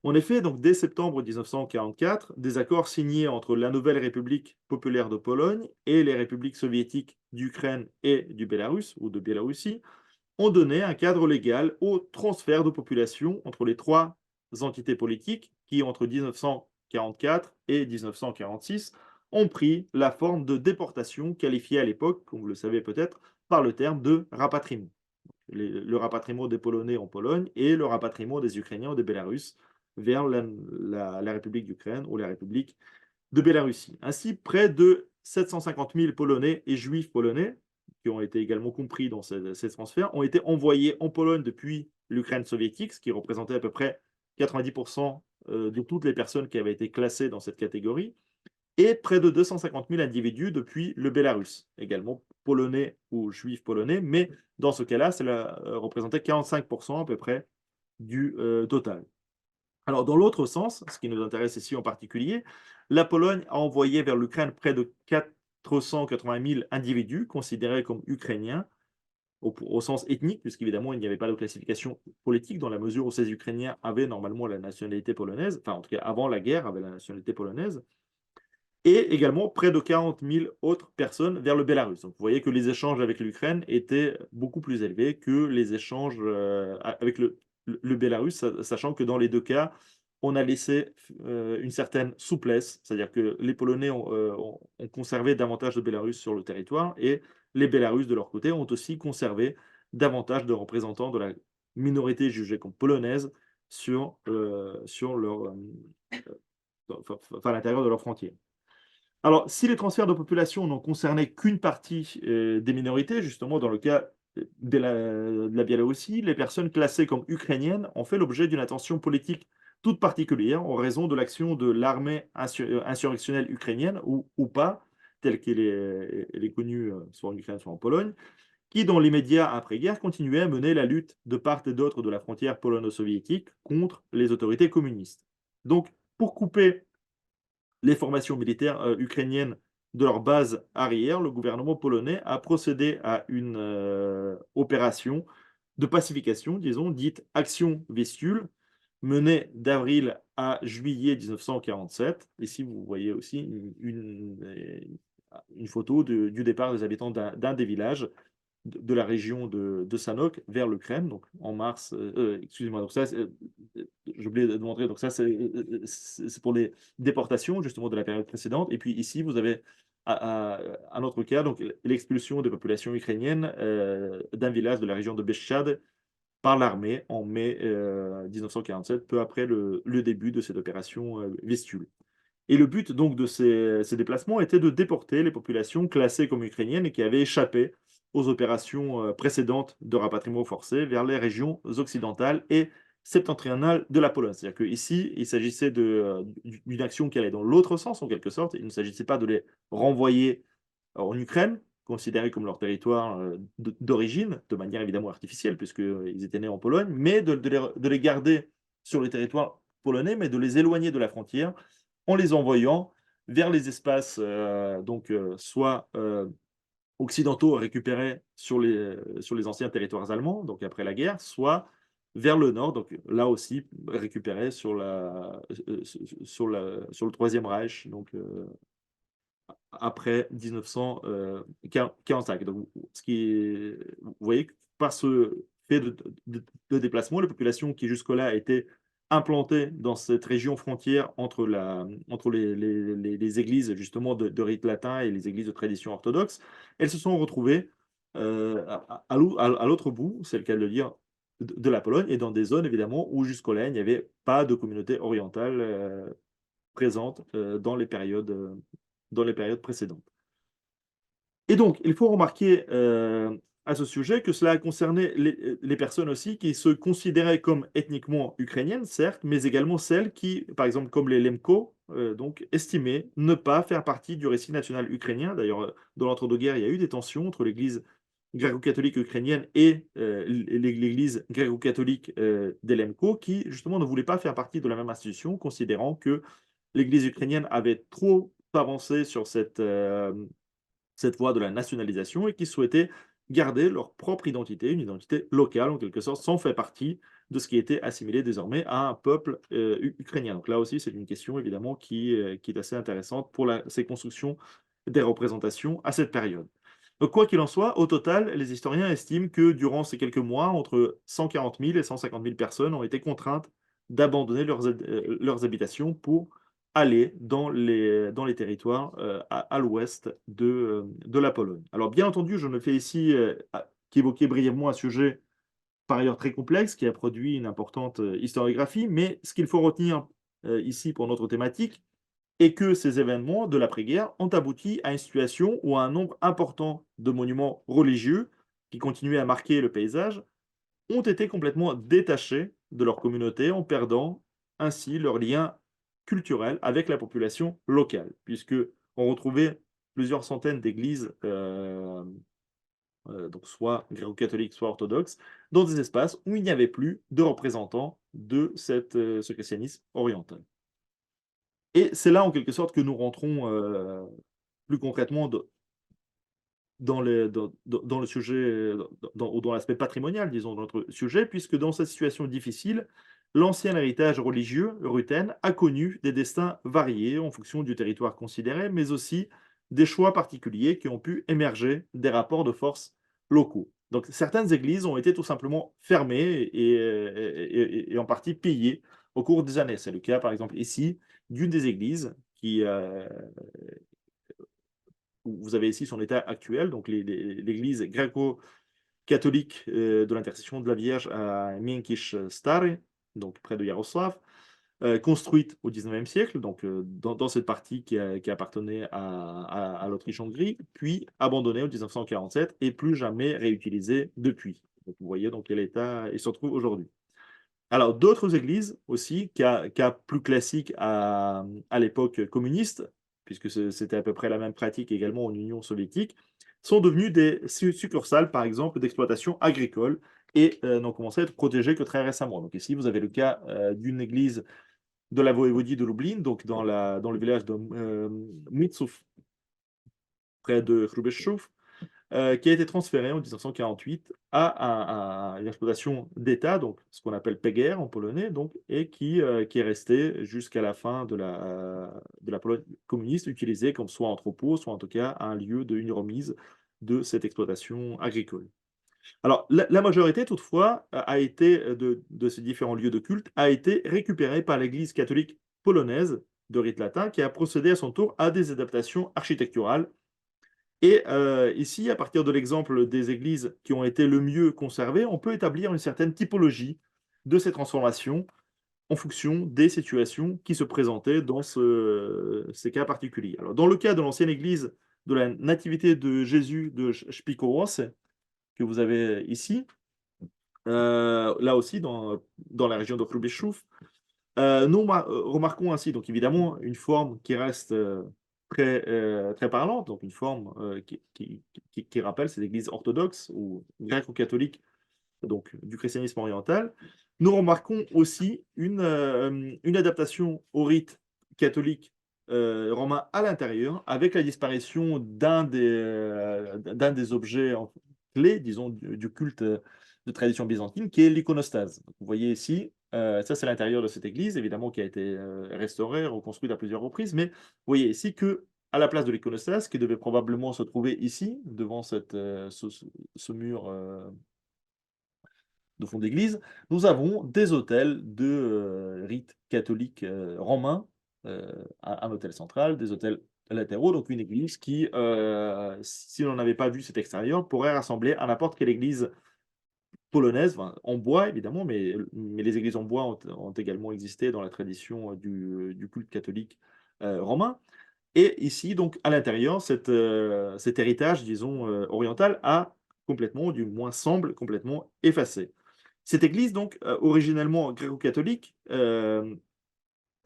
En effet, donc dès septembre 1944, des accords signés entre la nouvelle République populaire de Pologne et les républiques soviétiques d'Ukraine et du Bélarus, ou de Biélorussie, ont donné un cadre légal au transfert de population entre les trois entités politiques qui, entre 1944 et 1946, ont pris la forme de déportation qualifiée à l'époque, comme vous le savez peut-être, par le terme de rapatriement. Le rapatriement des Polonais en Pologne et le rapatriement des Ukrainiens ou des Bélarusses vers la République d'Ukraine ou la République de Bélarussie. Ainsi, près de 750 000 Polonais et Juifs polonais, qui ont été également compris dans ces transferts, ont été envoyés en Pologne depuis l'Ukraine soviétique, ce qui représentait à peu près 90% de toutes les personnes qui avaient été classées dans cette catégorie, et près de 250 000 individus depuis le Bélarus, également polonais ou juifs polonais, mais dans ce cas-là, cela représentait 45% à peu près du total. Alors, dans l'autre sens, ce qui nous intéresse ici en particulier, la Pologne a envoyé vers l'Ukraine près de 480 000 individus considérés comme ukrainiens au sens ethnique, puisqu'évidemment, il n'y avait pas de classification politique dans la mesure où ces Ukrainiens avaient normalement la nationalité polonaise, enfin en tout cas avant la guerre, avaient la nationalité polonaise, et également près de 40 000 autres personnes vers le Bélarus. Donc vous voyez que les échanges avec l'Ukraine étaient beaucoup plus élevés que les échanges avec le Bélarus, sachant que dans les deux cas, on a laissé une certaine souplesse, c'est-à-dire que les Polonais ont conservé davantage de Bélarus sur le territoire, et les Bélarusses, de leur côté, ont aussi conservé davantage de représentants de la minorité jugée comme polonaise sur à l'intérieur de leurs frontières. Alors, si les transferts de population n'ont concerné qu'une partie des minorités, justement dans le cas de la Biélorussie, les personnes classées comme ukrainiennes ont fait l'objet d'une attention politique toute particulière en raison de l'action de l'armée insurrectionnelle ukrainienne, ou pas, telle elle est connue soit en Ukraine, soit en Pologne, qui, dans l'immédiat après-guerre, continuait à mener la lutte de part et d'autre de la frontière polono-soviétique contre les autorités communistes. Donc, pour couper les formations militaires ukrainiennes de leur base arrière, le gouvernement polonais a procédé à une opération de pacification, disons, dite Action Vistule, menée d'avril à juillet 1947. Ici, vous voyez aussi une photo du départ des habitants d'un des villages de la région de Sanok vers le Kremlin, donc en mars, excusez-moi, donc ça, j'ai oublié de montrer, donc ça, c'est pour les déportations, justement, de la période précédente. Et puis ici, vous avez un autre cas, donc l'expulsion des populations ukrainiennes d'un village de la région de Beshchad par l'armée en mai 1947, peu après le début de cette opération Vistule. Et le but donc de ces déplacements était de déporter les populations classées comme ukrainiennes et qui avaient échappé aux opérations précédentes de rapatriement forcé vers les régions occidentales et septentrionales de la Pologne. C'est-à-dire qu'ici, il s'agissait d'une action qui allait dans l'autre sens, en quelque sorte. Il ne s'agissait pas de les renvoyer en Ukraine, considérés comme leur territoire d'origine, de manière évidemment artificielle, puisqu'ils étaient nés en Pologne, mais de les garder sur le territoire polonais, mais de les éloigner de la frontière en les envoyant vers les espaces soit occidentaux récupérés sur les anciens territoires allemands, donc après la guerre, soit vers le nord, donc là aussi récupérés sur le Troisième Reich, donc après 1945. Donc, vous voyez que par ce fait de déplacement, les populations qui jusque-là étaient implantées dans cette région frontière entre les églises justement de rite latin et les églises de tradition orthodoxe, elles se sont retrouvées à l'autre bout, c'est le cas de le dire, de la Pologne, et dans des zones évidemment où jusque-là il n'y avait pas de communauté orientale présente dans les périodes précédentes. Et donc, il faut remarquer à ce sujet que cela a concerné les personnes aussi qui se considéraient comme ethniquement ukrainiennes, certes, mais également celles qui, par exemple, comme les Lemko, donc, estimaient ne pas faire partie du récit national ukrainien. D'ailleurs, dans l'entre-deux-guerres, il y a eu des tensions entre l'Église gréco-catholique ukrainienne et l'Église gréco-catholique des Lemko, qui, justement, ne voulaient pas faire partie de la même institution, considérant que l'Église ukrainienne avait trop avancé sur cette voie de la nationalisation et qui souhaitaient garder leur propre identité, une identité locale en quelque sorte, sans faire partie de ce qui était assimilé désormais à un peuple ukrainien. Donc là aussi, c'est une question évidemment qui est assez intéressante pour ces constructions des représentations à cette période. Donc, quoi qu'il en soit, au total, les historiens estiment que durant ces quelques mois, entre 140 000 et 150 000 personnes ont été contraintes d'abandonner leurs habitations pour aller dans les territoires à l'ouest de la Pologne. Alors, bien entendu, je ne fais ici qu'évoquer brièvement un sujet par ailleurs très complexe qui a produit une importante historiographie, mais ce qu'il faut retenir ici pour notre thématique est que ces événements de l'après-guerre ont abouti à une situation où un nombre important de monuments religieux qui continuaient à marquer le paysage ont été complètement détachés de leur communauté en perdant ainsi leur lien culturel avec la population locale, puisque on retrouvait plusieurs centaines d'églises, donc soit gréco-catholiques, soit orthodoxes, dans des espaces où il n'y avait plus de représentants de ce christianisme oriental. Et c'est là, en quelque sorte, que nous rentrons plus concrètement dans le sujet, dans l'aspect patrimonial, disons, de notre sujet, puisque dans cette situation difficile, l'ancien héritage religieux ruthène a connu des destins variés en fonction du territoire considéré, mais aussi des choix particuliers qui ont pu émerger des rapports de force locaux. Donc certaines églises ont été tout simplement fermées et en partie pillées au cours des années. C'est le cas, par exemple, ici, d'une des églises qui, vous avez ici son état actuel, donc l'église gréco-catholique de l'intercession de la Vierge à Miękisz Stary, donc près de Yaroslav, construite au XIXe siècle, donc dans cette partie qui appartenait à l'Autriche-Hongrie, puis abandonnée en 1947 et plus jamais réutilisée depuis. Donc, vous voyez dans quel état il se retrouve aujourd'hui. Alors, d'autres églises aussi, cas plus classiques à l'époque communiste, puisque c'était à peu près la même pratique également en Union soviétique, sont devenues des succursales, par exemple, d'exploitation agricole et n'ont commencé à être protégées que très récemment. Donc ici, vous avez le cas d'une église de la voïvodie de Lublin, donc dans le village de Mitsov, près de Hrubešov, qui a été transféré en 1948 à une exploitation d'État, donc ce qu'on appelle PGR en polonais, donc, et qui est resté jusqu'à la fin de la Pologne communiste, utilisé comme soit entrepôt, soit en tout cas un lieu une remise de cette exploitation agricole. Alors, la majorité, toutefois, a été de ces différents lieux de culte, a été récupérée par l'Église catholique polonaise de rite latin, qui a procédé à son tour à des adaptations architecturales. Et ici, à partir de l'exemple des églises qui ont été le mieux conservées, on peut établir une certaine typologie de ces transformations en fonction des situations qui se présentaient dans ces cas particuliers. Alors, dans le cas de l'ancienne église de la Nativité de Jésus de Szpikowoce, que vous avez ici, là aussi dans la région de Hrubieszów. Nous remarquons ainsi, donc évidemment, une forme qui reste très parlante, donc une forme qui rappelle ces églises orthodoxes ou gréco-catholiques, donc du christianisme oriental. Nous remarquons aussi une adaptation au rite catholique romain à l'intérieur, avec la disparition d'un des objets clés, disons, du culte de tradition byzantine, qui est l'iconostase. Vous voyez ici, ça c'est l'intérieur de cette église, évidemment, qui a été restaurée, reconstruite à plusieurs reprises, mais vous voyez ici que à la place de l'iconostase, qui devait probablement se trouver ici, devant ce mur de fond d'église, nous avons des autels de rite catholique romain, un autel central, des autels latéraux, donc une église qui, si l'on n'avait pas vu cet extérieur, pourrait rassembler à n'importe quelle église polonaise, enfin, en bois évidemment, mais les églises en bois ont également existé dans la tradition du culte catholique romain. Et ici, donc, à l'intérieur, cet héritage, disons, oriental a complètement, ou du moins semble complètement effacé. Cette église, donc, originellement gréco-catholique,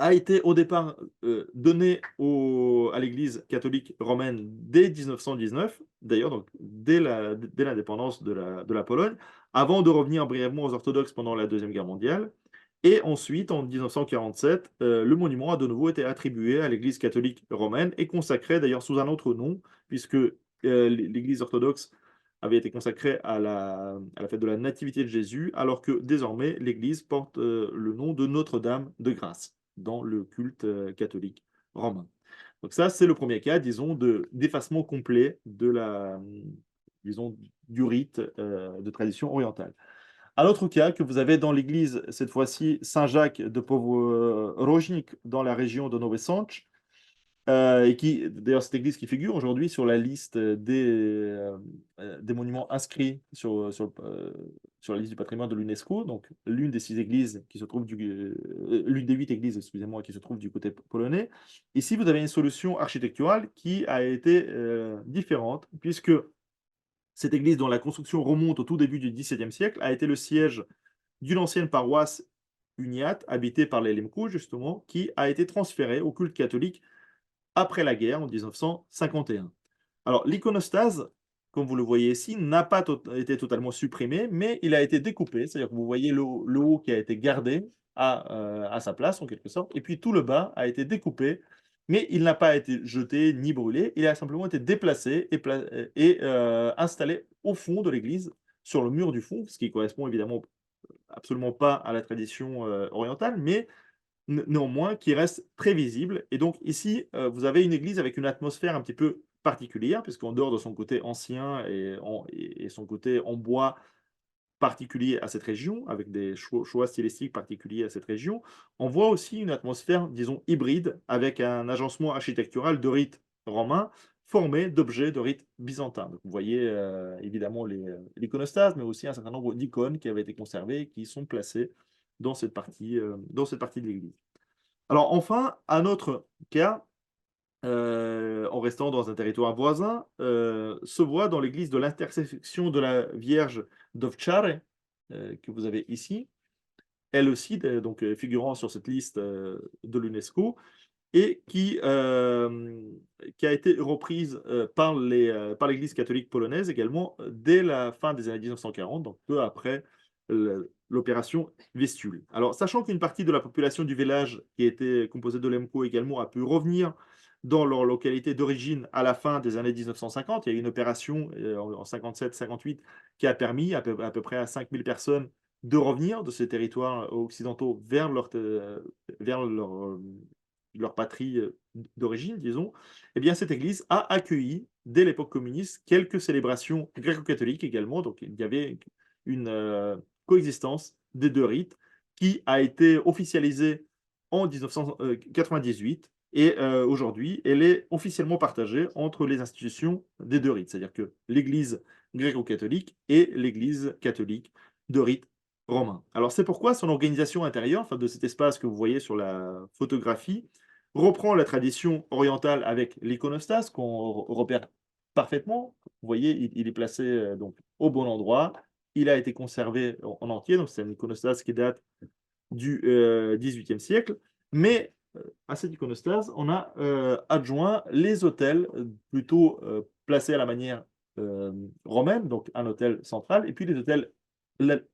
a été au départ donnée à l'église catholique romaine dès 1919, d'ailleurs, donc dès l'indépendance de la Pologne, avant de revenir brièvement aux orthodoxes pendant la Deuxième Guerre mondiale. Et ensuite, en 1947, le monument a de nouveau été attribué à l'Église catholique romaine et consacré d'ailleurs sous un autre nom, puisque l'Église orthodoxe avait été consacrée à la fête de la Nativité de Jésus, alors que désormais l'Église porte le nom de Notre-Dame de Grâce dans le culte catholique romain. Donc ça, c'est le premier cas, disons, d'effacement complet disons, du rite de tradition orientale. Un autre cas que vous avez dans l'église, cette fois-ci Saint-Jacques de Powroznik, dans la région de Nowy Sącz, et qui, d'ailleurs, cette église qui figure aujourd'hui sur la liste des monuments inscrits sur la liste du patrimoine de l'UNESCO, donc l'une des 6 églises qui se trouve l'une des 8 églises, excusez-moi, qui se trouve du côté polonais. Ici, vous avez une solution architecturale qui a été différente, puisque cette église, dont la construction remonte au tout début du XVIIe siècle, a été le siège d'une ancienne paroisse uniate, habitée par les Lemko, justement, qui a été transférée au culte catholique après la guerre, en 1951. Alors, l'iconostase, comme vous le voyez ici, n'a pas été totalement supprimé, mais il a été découpé, c'est-à-dire que vous voyez le haut qui a été gardé à sa place, en quelque sorte, et puis tout le bas a été découpé, mais il n'a pas été jeté ni brûlé, il a simplement été déplacé et installé au fond de l'église, sur le mur du fond, ce qui correspond évidemment absolument pas à la tradition orientale, mais néanmoins qui reste très visible. Et donc ici, vous avez une église avec une atmosphère un petit peu particulière, puisqu'en dehors de son côté ancien et son côté en bois particulier à cette région, avec des choix stylistiques particuliers à cette région, on voit aussi une atmosphère, disons, hybride, avec un agencement architectural de rite romain formé d'objets de rite byzantin. Donc, vous voyez évidemment l'iconostase, mais aussi un certain nombre d'icônes qui avaient été conservées et qui sont placées dans cette partie de l'église. Alors enfin, un autre cas, en restant dans un territoire voisin, se voit dans l'église de l'intersection de la Vierge d'Ovčare, que vous avez ici, elle aussi, donc figurant sur cette liste de l'UNESCO, et qui a été reprise par l'Église catholique polonaise également dès la fin des années 1940, donc peu après l'opération Vistule. Alors, sachant qu'une partie de la population du village, qui était composée de Lemko également, a pu revenir dans leur localité d'origine à la fin des années 1950, il y a eu une opération en 57-58 qui a permis à peu près à 5000 personnes de revenir de ces territoires occidentaux vers leur patrie d'origine, disons. Eh bien, cette église a accueilli, dès l'époque communiste, quelques célébrations gréco-catholiques également. Donc, il y avait une coexistence des deux rites qui a été officialisée en 1998. Et aujourd'hui, elle est officiellement partagée entre les institutions des deux rites, c'est-à-dire que l'Église gréco-catholique et l'Église catholique de rite romain. Alors c'est pourquoi son organisation intérieure, enfin de cet espace que vous voyez sur la photographie, reprend la tradition orientale avec l'iconostase qu'on repère parfaitement. Vous voyez, il est placé donc au bon endroit. Il a été conservé en entier, donc c'est un iconostase qui date du XVIIIe siècle. Mais à cette iconostase, on a adjoint les autels plutôt placés à la manière romaine, donc un autel central, et puis les autels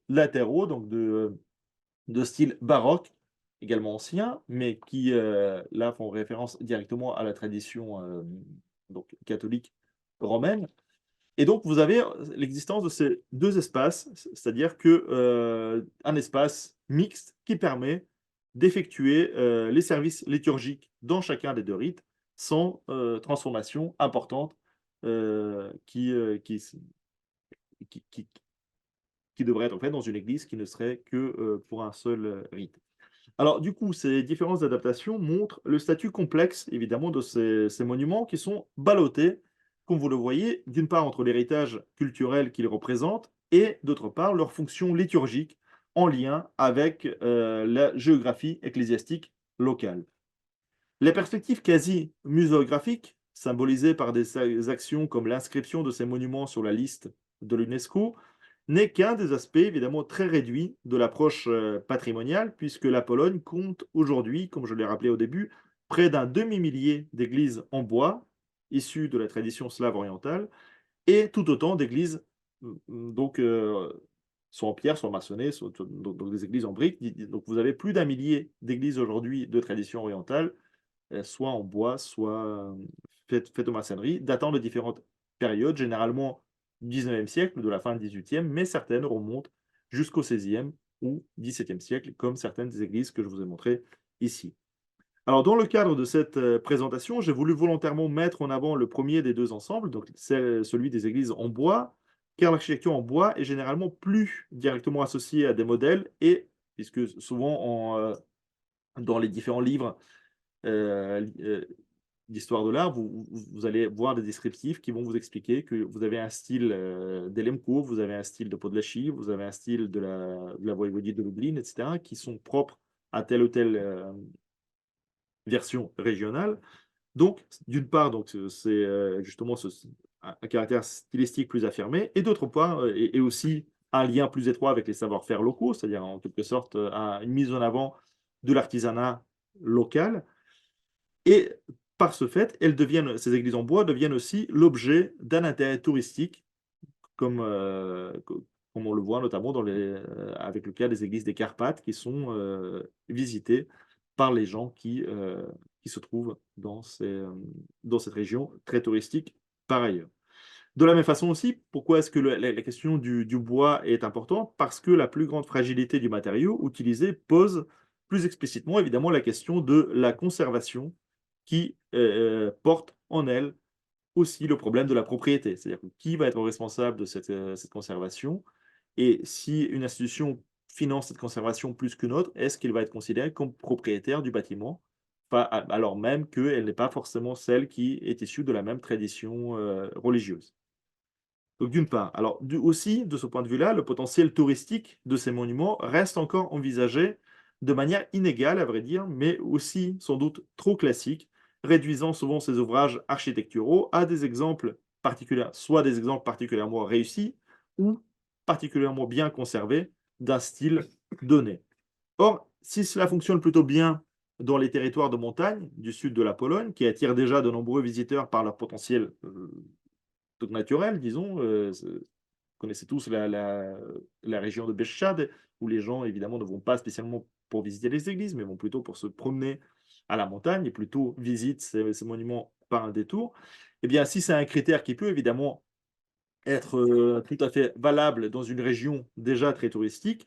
latéraux, donc de style baroque, également ancien, mais qui là font référence directement à la tradition donc, catholique romaine. Et donc, vous avez l'existence de ces deux espaces, c'est-à-dire que un espace mixte qui permet d'effectuer les services liturgiques dans chacun des deux rites sans transformation importante qui, qui, qui devrait être fait dans une église qui ne serait que pour un seul rite. Alors, du coup, ces différentes adaptations montrent le statut complexe, évidemment, de ces monuments qui sont ballottés, comme vous le voyez, d'une part entre l'héritage culturel qu'ils représentent et d'autre part leur fonction liturgique en lien avec la géographie ecclésiastique locale. Les perspectives quasi muséographiques, symbolisées par des actions comme l'inscription de ces monuments sur la liste de l'UNESCO, n'est qu'un des aspects évidemment très réduits de l'approche patrimoniale, puisque la Pologne compte aujourd'hui, comme je l'ai rappelé au début, près d'un demi-millier d'églises en bois, issues de la tradition slave orientale, et tout autant d'églises donc soit en pierre, soit maçonnées, donc des églises en briques. Donc vous avez plus d'un millier d'églises aujourd'hui de tradition orientale, soit en bois, soit faites aux maçonneries, datant de différentes périodes, généralement du 19e siècle, de la fin du 18e, mais certaines remontent jusqu'au 16e ou 17e siècle, comme certaines des églises que je vous ai montrées ici. Alors, dans le cadre de cette présentation, j'ai voulu volontairement mettre en avant le premier des deux ensembles, donc celui des églises en bois, car l'architecture en bois est généralement plus directement associée à des modèles, et puisque souvent dans les différents livres d'histoire de l'art, vous allez voir des descriptifs qui vont vous expliquer que vous avez un style d'Elemco, vous avez un style de Podlachie, vous avez un style de la voïvodie de Lublin, etc., qui sont propres à telle ou telle version régionale. Donc, d'une part, donc, c'est justement un caractère stylistique plus affirmé, et d'autre part, et aussi un lien plus étroit avec les savoir-faire locaux, c'est-à-dire en quelque sorte une mise en avant de l'artisanat local. Et par ce fait, ces églises en bois deviennent aussi l'objet d'un intérêt touristique, comme on le voit notamment avec le cas des églises des Carpates, qui sont visitées par les gens qui se trouvent dans cette région très touristique par ailleurs. De la même façon aussi, pourquoi est-ce que la question du bois est importante? Parce que la plus grande fragilité du matériau utilisé pose plus explicitement évidemment la question de la conservation qui porte en elle aussi le problème de la propriété. C'est-à-dire qui va être responsable de cette conservation et si une institution finance cette conservation plus qu'une autre, est-ce qu'elle va être considérée comme propriétaire du bâtiment, alors même qu'elle n'est pas forcément celle qui est issue de la même tradition religieuse. Donc d'une part, alors aussi, de ce point de vue-là, le potentiel touristique de ces monuments reste encore envisagé de manière inégale, à vrai dire, mais aussi sans doute trop classique, réduisant souvent ces ouvrages architecturaux à des exemples particuliers, soit des exemples particulièrement réussis ou particulièrement bien conservés d'un style donné. Or, si cela fonctionne plutôt bien dans les territoires de montagne du sud de la Pologne, qui attirent déjà de nombreux visiteurs par leur potentiel naturel, disons, vous connaissez tous la région de Bieszczady, où les gens, évidemment, ne vont pas spécialement pour visiter les églises, mais vont plutôt pour se promener à la montagne et plutôt visitent ces monuments par un détour. Eh bien, si c'est un critère qui peut évidemment être tout à fait valable dans une région déjà très touristique,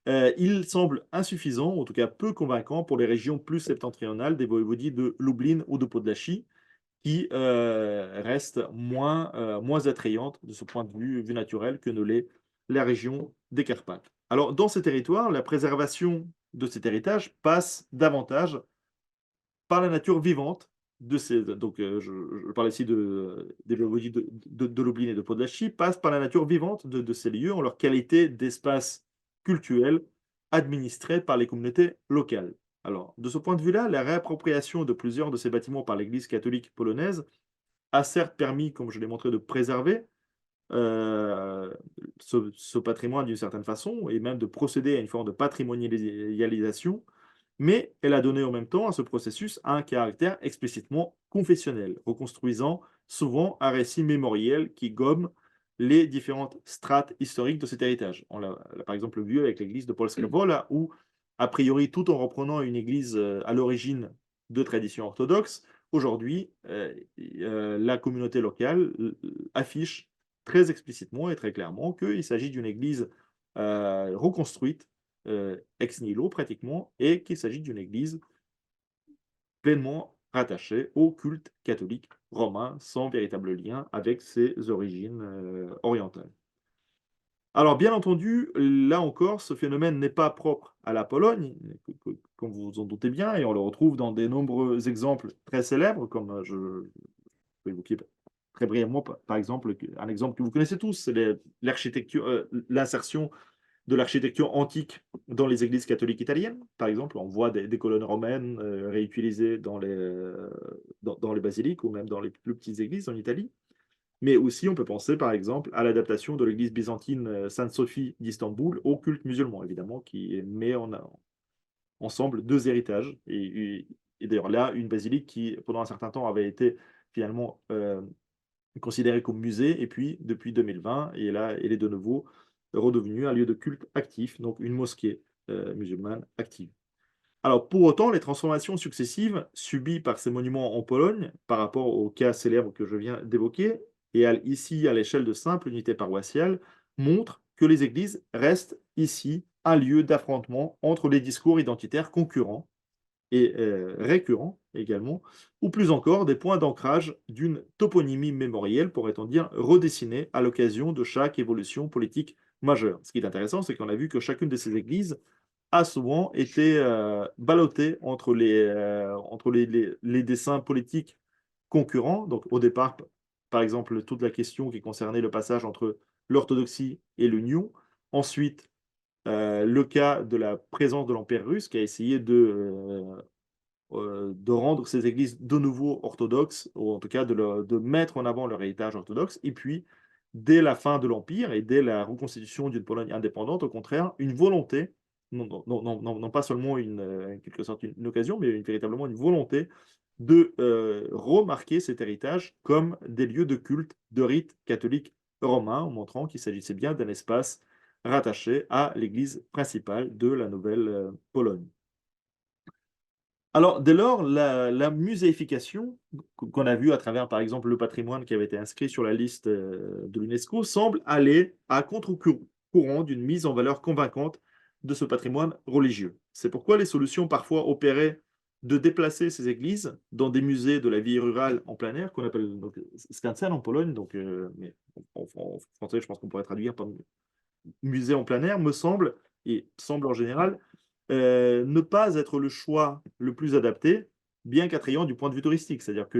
il semble insuffisant, en tout cas peu convaincant, pour les régions plus septentrionales des voïvodies de Lublin ou de Podlachie, qui restent moins attrayantes de ce point de vue naturel que ne l'est la région des Carpates. Alors, dans ces territoires, la préservation de cet héritage passe davantage par la nature vivante de ces. Donc, je parle ici des voïvodies de Lublin et de Podlachie, passe par la nature vivante de ces lieux en leur qualité d'espace cultuel administré par les communautés locales. Alors, de ce point de vue-là, la réappropriation de plusieurs de ces bâtiments par l'Église catholique polonaise a certes permis, comme je l'ai montré, de préserver ce patrimoine d'une certaine façon et même de procéder à une forme de patrimonialisation, mais elle a donné en même temps à ce processus un caractère explicitement confessionnel, reconstruisant souvent un récit mémoriel qui gomme les différentes strates historiques de cet héritage. On l'a par exemple vu avec l'église de Polska Wola, où, a priori, tout en reprenant une église à l'origine de tradition orthodoxe, aujourd'hui, la communauté locale affiche très explicitement et très clairement qu'il s'agit d'une église reconstruite ex nihilo pratiquement, et qu'il s'agit d'une église pleinement rattachée au culte catholique romain, sans véritable lien avec ses origines orientales. Alors, bien entendu, là encore, ce phénomène n'est pas propre à la Pologne, comme vous vous en doutez bien, et on le retrouve dans de nombreux exemples très célèbres, comme je peux évoquer très brièvement, par exemple, un exemple que vous connaissez tous, c'est l'architecture, l'insertion de l'architecture antique dans les églises catholiques italiennes. Par exemple, on voit des colonnes romaines réutilisées dans les basiliques ou même dans les plus petites églises en Italie. Mais aussi, on peut penser par exemple à l'adaptation de l'église byzantine Sainte-Sophie d'Istanbul au culte musulman, évidemment, qui met ensemble deux héritages. Et d'ailleurs, là, une basilique qui, pendant un certain temps, avait été finalement considérée comme musée, et puis depuis 2020, et là, elle est de nouveau redevenue un lieu de culte actif, donc une mosquée musulmane active. Alors, pour autant, les transformations successives subies par ces monuments en Pologne, par rapport au cas célèbre que je viens d'évoquer, et ici à l'échelle de simples unités paroissiales, montrent que les églises restent ici un lieu d'affrontement entre les discours identitaires concurrents et récurrents également, ou plus encore des points d'ancrage d'une toponymie mémorielle, pourrait-on dire, redessinée à l'occasion de chaque évolution politique majeure. Ce qui est intéressant, c'est qu'on a vu que chacune de ces églises a souvent été ballottée entre les dessins politiques concurrents. Donc au départ, par exemple, toute la question qui concernait le passage entre l'orthodoxie et l'union. Ensuite, le cas de la présence de l'Empire russe qui a essayé de rendre ces églises de nouveau orthodoxes, ou en tout cas de mettre en avant leur héritage orthodoxe. Et puis, dès la fin de l'Empire et dès la reconstitution d'une Pologne indépendante, au contraire, une volonté, non pas seulement en quelque sorte une occasion, mais véritablement une volonté de remarquer cet héritage comme des lieux de culte, de rite catholique romain, en montrant qu'il s'agissait bien d'un espace rattaché à l'église principale de la nouvelle Pologne. Alors, dès lors, la muséification, qu'on a vu à travers, par exemple, le patrimoine qui avait été inscrit sur la liste de l'UNESCO, semble aller à contre-courant d'une mise en valeur convaincante de ce patrimoine religieux. C'est pourquoi les solutions parfois opérées de déplacer ces églises dans des musées de la vie rurale en plein air, qu'on appelle donc, Skansen en Pologne, donc, mais en français, je pense qu'on pourrait traduire par musée en plein air, me semble, et semble en général, ne pas être le choix le plus adapté, bien qu'attrayant du point de vue touristique. C'est-à-dire que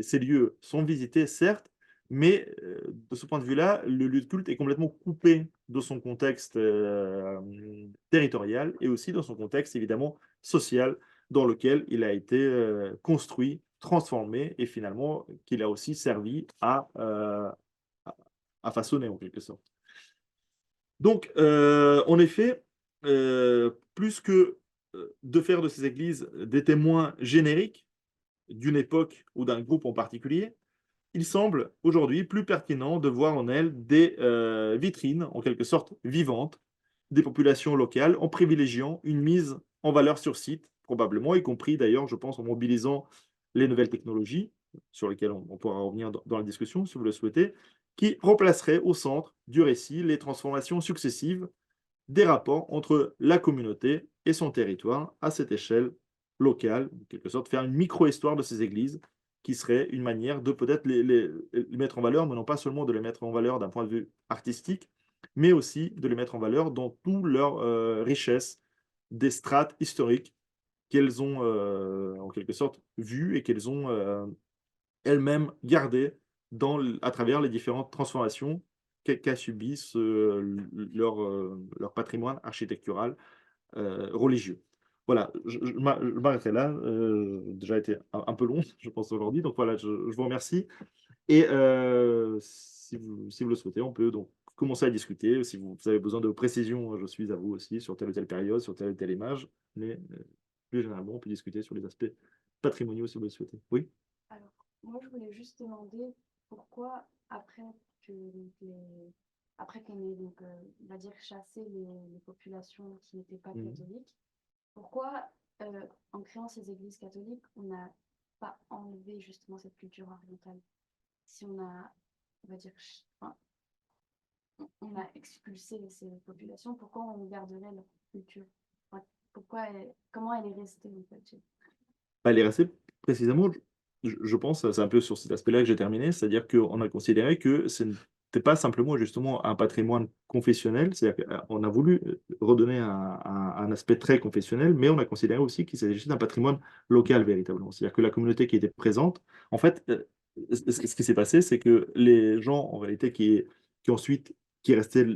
ces lieux sont visités, certes, Mais de ce point de vue-là, le lieu de culte est complètement coupé de son contexte territorial et aussi dans son contexte évidemment social dans lequel il a été construit, transformé et finalement qu'il a aussi servi à à façonner en quelque sorte. Donc, en effet, plus que de faire de ces églises des témoins génériques d'une époque ou d'un groupe en particulier, il semble aujourd'hui plus pertinent de voir en elles des vitrines, en quelque sorte vivantes, des populations locales, en privilégiant une mise en valeur sur site, probablement, y compris d'ailleurs, je pense, en mobilisant les nouvelles technologies, sur lesquelles on pourra revenir dans la discussion si vous le souhaitez, qui remplaceraient au centre du récit les transformations successives des rapports entre la communauté et son territoire à cette échelle locale, en quelque sorte, faire une micro-histoire de ces églises qui serait une manière de peut-être les mettre en valeur, mais non pas seulement de les mettre en valeur d'un point de vue artistique, mais aussi de les mettre en valeur dans toute leur richesse des strates historiques qu'elles ont en quelque sorte vues et qu'elles ont elles-mêmes gardées à travers les différentes transformations qu'a subi leur patrimoine architectural religieux. Voilà, je m'arrêterai là. Déjà été un peu long, je pense, aujourd'hui. Donc voilà, je vous remercie. Et si vous le souhaitez, on peut donc commencer à discuter. Si vous avez besoin de précisions, je suis à vous aussi sur telle ou telle période, sur telle ou telle image. Mais plus généralement, on peut discuter sur les aspects patrimoniaux si vous le souhaitez. Oui. Alors, moi, je voulais juste demander pourquoi, que les- après qu'on ait, donc, on va dire, chassé les populations qui n'étaient pas Mhm. catholiques, pourquoi, en créant ces églises catholiques, on n'a pas enlevé justement cette culture orientale? Si on a, on va dire, enfin, on a expulsé ces populations, pourquoi on garderait leur culture? Enfin, comment elle est restée, en fait? Bah, elle est restée précisément, je pense, c'est un peu sur cet aspect-là que j'ai terminé, c'est-à-dire qu'on a considéré que ce n'était pas simplement justement un patrimoine confessionnel, c'est-à-dire qu'on a voulu redonner un aspect très confessionnel, mais on a considéré aussi qu'il s'agissait d'un patrimoine local véritablement. C'est-à-dire que la communauté qui était présente, en fait, ce qui s'est passé, c'est que les gens, en réalité, qui ensuite, qui restaient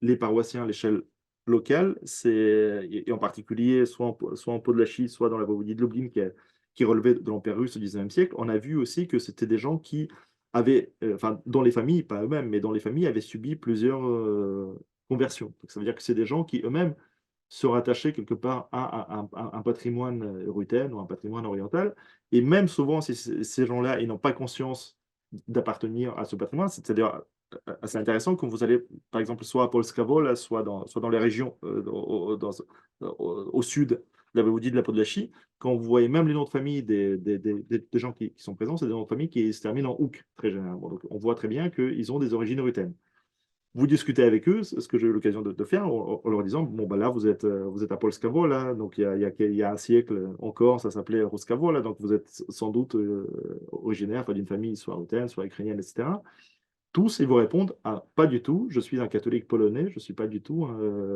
les paroissiens à l'échelle locale, et en particulier soit en Podlachie, soit dans la voïvodie de Lublin, qui relevaient de l'Empire russe au XIXe siècle, on a vu aussi que c'était des gens qui avaient, enfin, dans les familles, pas eux-mêmes, mais dans les familles, avaient subi plusieurs conversions. Donc, ça veut dire que c'est des gens qui eux-mêmes se rattachaient quelque part à un patrimoine ruthène ou un patrimoine oriental. Et même souvent, si ces gens-là, ils n'ont pas conscience d'appartenir à ce patrimoine, c'est-à-dire assez intéressant quand vous allez, par exemple, soit à Polska Wola, soit dans les régions au sud de la voïvodie de la Podlachie, quand vous voyez même les noms de famille des gens qui sont présents, c'est des noms de famille qui se terminent en ouk, très généralement. Donc, on voit très bien qu'ils ont des origines ruthènes. Vous discutez avec eux, ce que j'ai eu l'occasion de faire, en leur disant, bon, bah là, vous êtes à Polska Wola, donc il y a un siècle encore, ça s'appelait Ruska Wola, donc vous êtes sans doute originaire enfin, d'une famille soit ruthène, soit ukrainienne, etc. Tous, ils vous répondent, ah, pas du tout, je suis un catholique polonais, je suis pas du tout,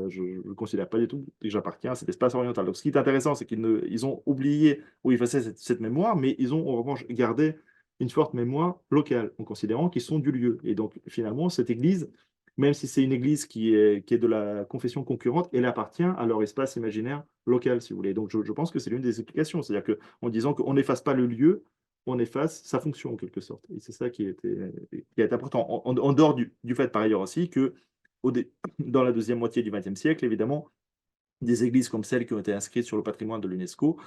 je ne considère pas du tout que j'appartiens à cet espace oriental. Donc, ce qui est intéressant, c'est ils ont oublié ou effaçaient cette mémoire, mais ils ont en revanche gardé une forte mémoire locale, en considérant qu'ils sont du lieu. Et donc, finalement, cette église, même si c'est une église qui est de la confession concurrente, elle appartient à leur espace imaginaire local, si vous voulez. Donc, je pense que c'est l'une des explications. C'est-à-dire qu'en disant qu'on n'efface pas le lieu, on efface sa fonction en quelque sorte. Et c'est ça qui est important. En dehors du fait par ailleurs aussi que dans la deuxième moitié du XXe siècle, évidemment, des églises comme celles qui ont été inscrites sur le patrimoine de l'UNESCO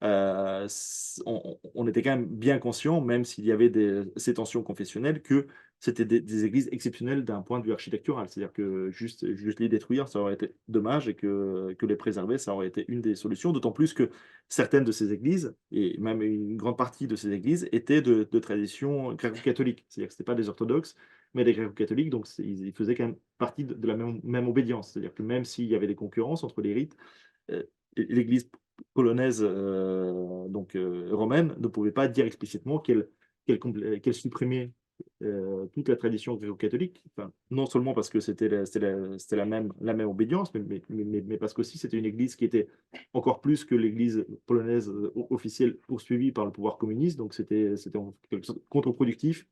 on était quand même bien conscient, même s'il y avait ces tensions confessionnelles, que c'était des églises exceptionnelles d'un point de vue architectural. C'est-à-dire que juste les détruire, ça aurait été dommage et que les préserver, ça aurait été une des solutions. D'autant plus que certaines de ces églises, et même une grande partie de ces églises, étaient de tradition gréco-catholique. C'est-à-dire que ce n'étaient pas des orthodoxes, mais des gréco-catholiques. Donc ils faisaient quand même partie de la même obédience. C'est-à-dire que même s'il y avait des concurrences entre les rites, euh, l'Église polonaise, romaine, ne pouvait pas dire explicitement qu'elle supprimait toute la tradition gréco-catholique. Enfin, non seulement parce que c'était la même obédience, mais parce qu'aussi c'était une église qui était encore plus que l'église polonaise officielle poursuivie par le pouvoir communiste. Donc c'était en quelque sorte contre-productif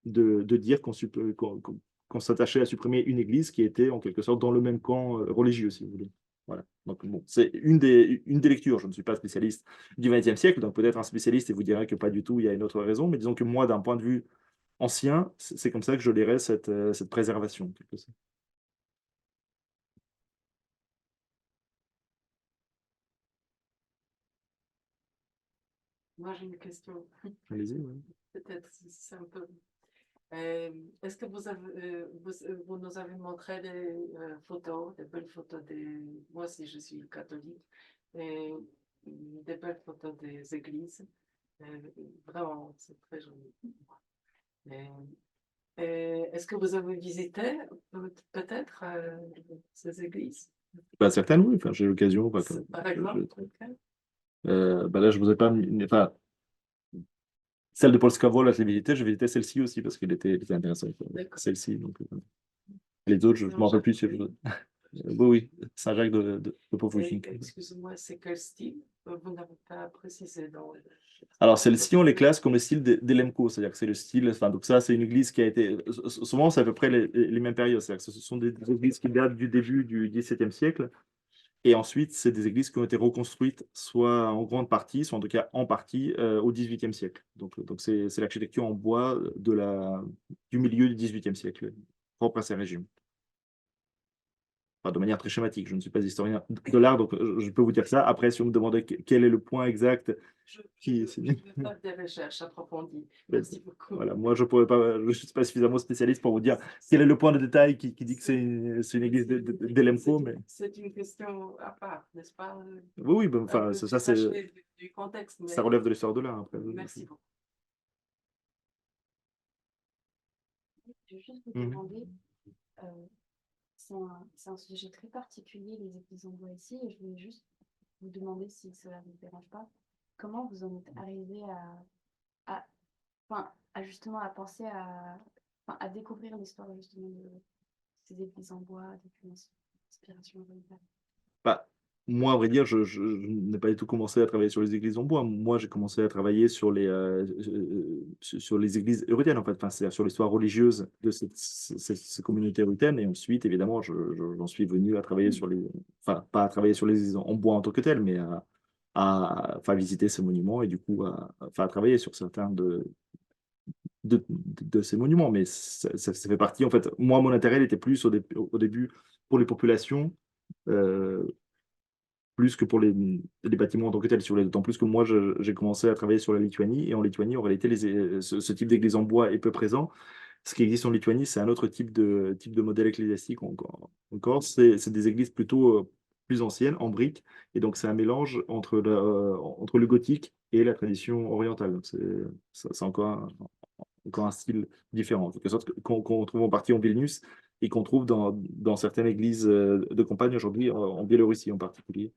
de dire qu'on s'attachait à supprimer une église qui était en quelque sorte dans le même camp religieux, si vous voulez. Voilà. Donc, bon, c'est une des lectures. Je ne suis pas spécialiste du XXe siècle, donc peut-être un spécialiste et vous dirait que pas du tout, il y a une autre raison, mais disons que moi, d'un point de vue ancien, c'est comme ça que je lirais cette préservation, en quelque sorte. Moi, j'ai une question. Allez-y. Ouais. Peut-être si c'est un peu. Est-ce que vous nous avez montré des photos, des belles photos moi aussi je suis catholique, et des belles photos des églises. Vraiment, c'est très joli. Et, est-ce que vous avez visité peut-être ces églises? Bah, certaines, oui. Enfin, j'ai l'occasion. Bah, Par exemple, bah, là, je vous ai pas mis. Enfin, celle de Paul Scavo, là, je l'ai visitée. Je visitais celle-ci aussi parce qu'elle était intéressante. Celle-ci. Donc, les autres, je ne m'en rappelle plus. Oui, Saint-Jacques de Pofouchink. Excusez-moi, c'est quel style? Vous n'avez pas précisé dans. Alors, celle-ci, on les classe comme le style des Lemko, c'est-à-dire que c'est le style. Enfin, donc, ça, c'est une église qui a été. Souvent, c'est à peu près les mêmes périodes. C'est-à-dire que ce sont des églises qui datent du début du XVIIe siècle. Et ensuite, c'est des églises qui ont été reconstruites, soit en grande partie, soit en tout cas en partie, au XVIIIe siècle. Donc c'est l'architecture en bois du milieu du XVIIIe siècle, propre à ces régions. Enfin, de manière très schématique, je ne suis pas historien de l'art, donc je peux vous dire ça. Après, si vous me demandez quel est le point exact Je vais faire des recherches approfondies. Merci beaucoup. Voilà, moi, je ne suis pas suffisamment spécialiste pour vous dire quel est le point de détail qui dit que c'est une église d'Elemco. Mais... C'est une question à part, n'est-ce pas? Oui, ben, enfin, ça, c'est du contexte. Mais... ça relève de l'histoire de l'art. Après. Merci beaucoup. Je vais juste vous demander, c'est un sujet très particulier, les églises en bois ici, et je voulais juste vous demander si cela ne vous dérange pas, comment vous en êtes arrivé justement à penser à découvrir l'histoire justement de ces églises en bois depuis l'inspiration orientale. Bah, moi, à vrai dire, je n'ai pas du tout commencé à travailler sur les églises en bois. Moi, j'ai commencé à travailler sur sur les églises euritaines, en fait, enfin, c'est-à-dire sur l'histoire religieuse de ces communautés euritaines. Et ensuite, évidemment, j'en suis venu à travailler sur enfin, pas à travailler sur les églises en bois en tant que telles, mais à visiter ces monuments et du coup, à travailler sur certains de ces monuments. Mais ça fait partie, en fait, moi, mon intérêt il était plus au début pour les populations. Euh, plus que pour les bâtiments en tant que tels, si vous voulez. D'autant plus que moi, j'ai commencé à travailler sur la Lituanie, et en Lituanie, en réalité, ce type d'église en bois est peu présent. Ce qui existe en Lituanie, c'est un autre type de modèle ecclésiastique encore. C'est des églises plutôt plus anciennes, en briques, et donc c'est un mélange entre le gothique et la tradition orientale. Donc c'est encore un style différent, en quelque sorte, qu'on trouve en partie en Vilnius et qu'on trouve dans certaines églises de campagne aujourd'hui, en Biélorussie en particulier.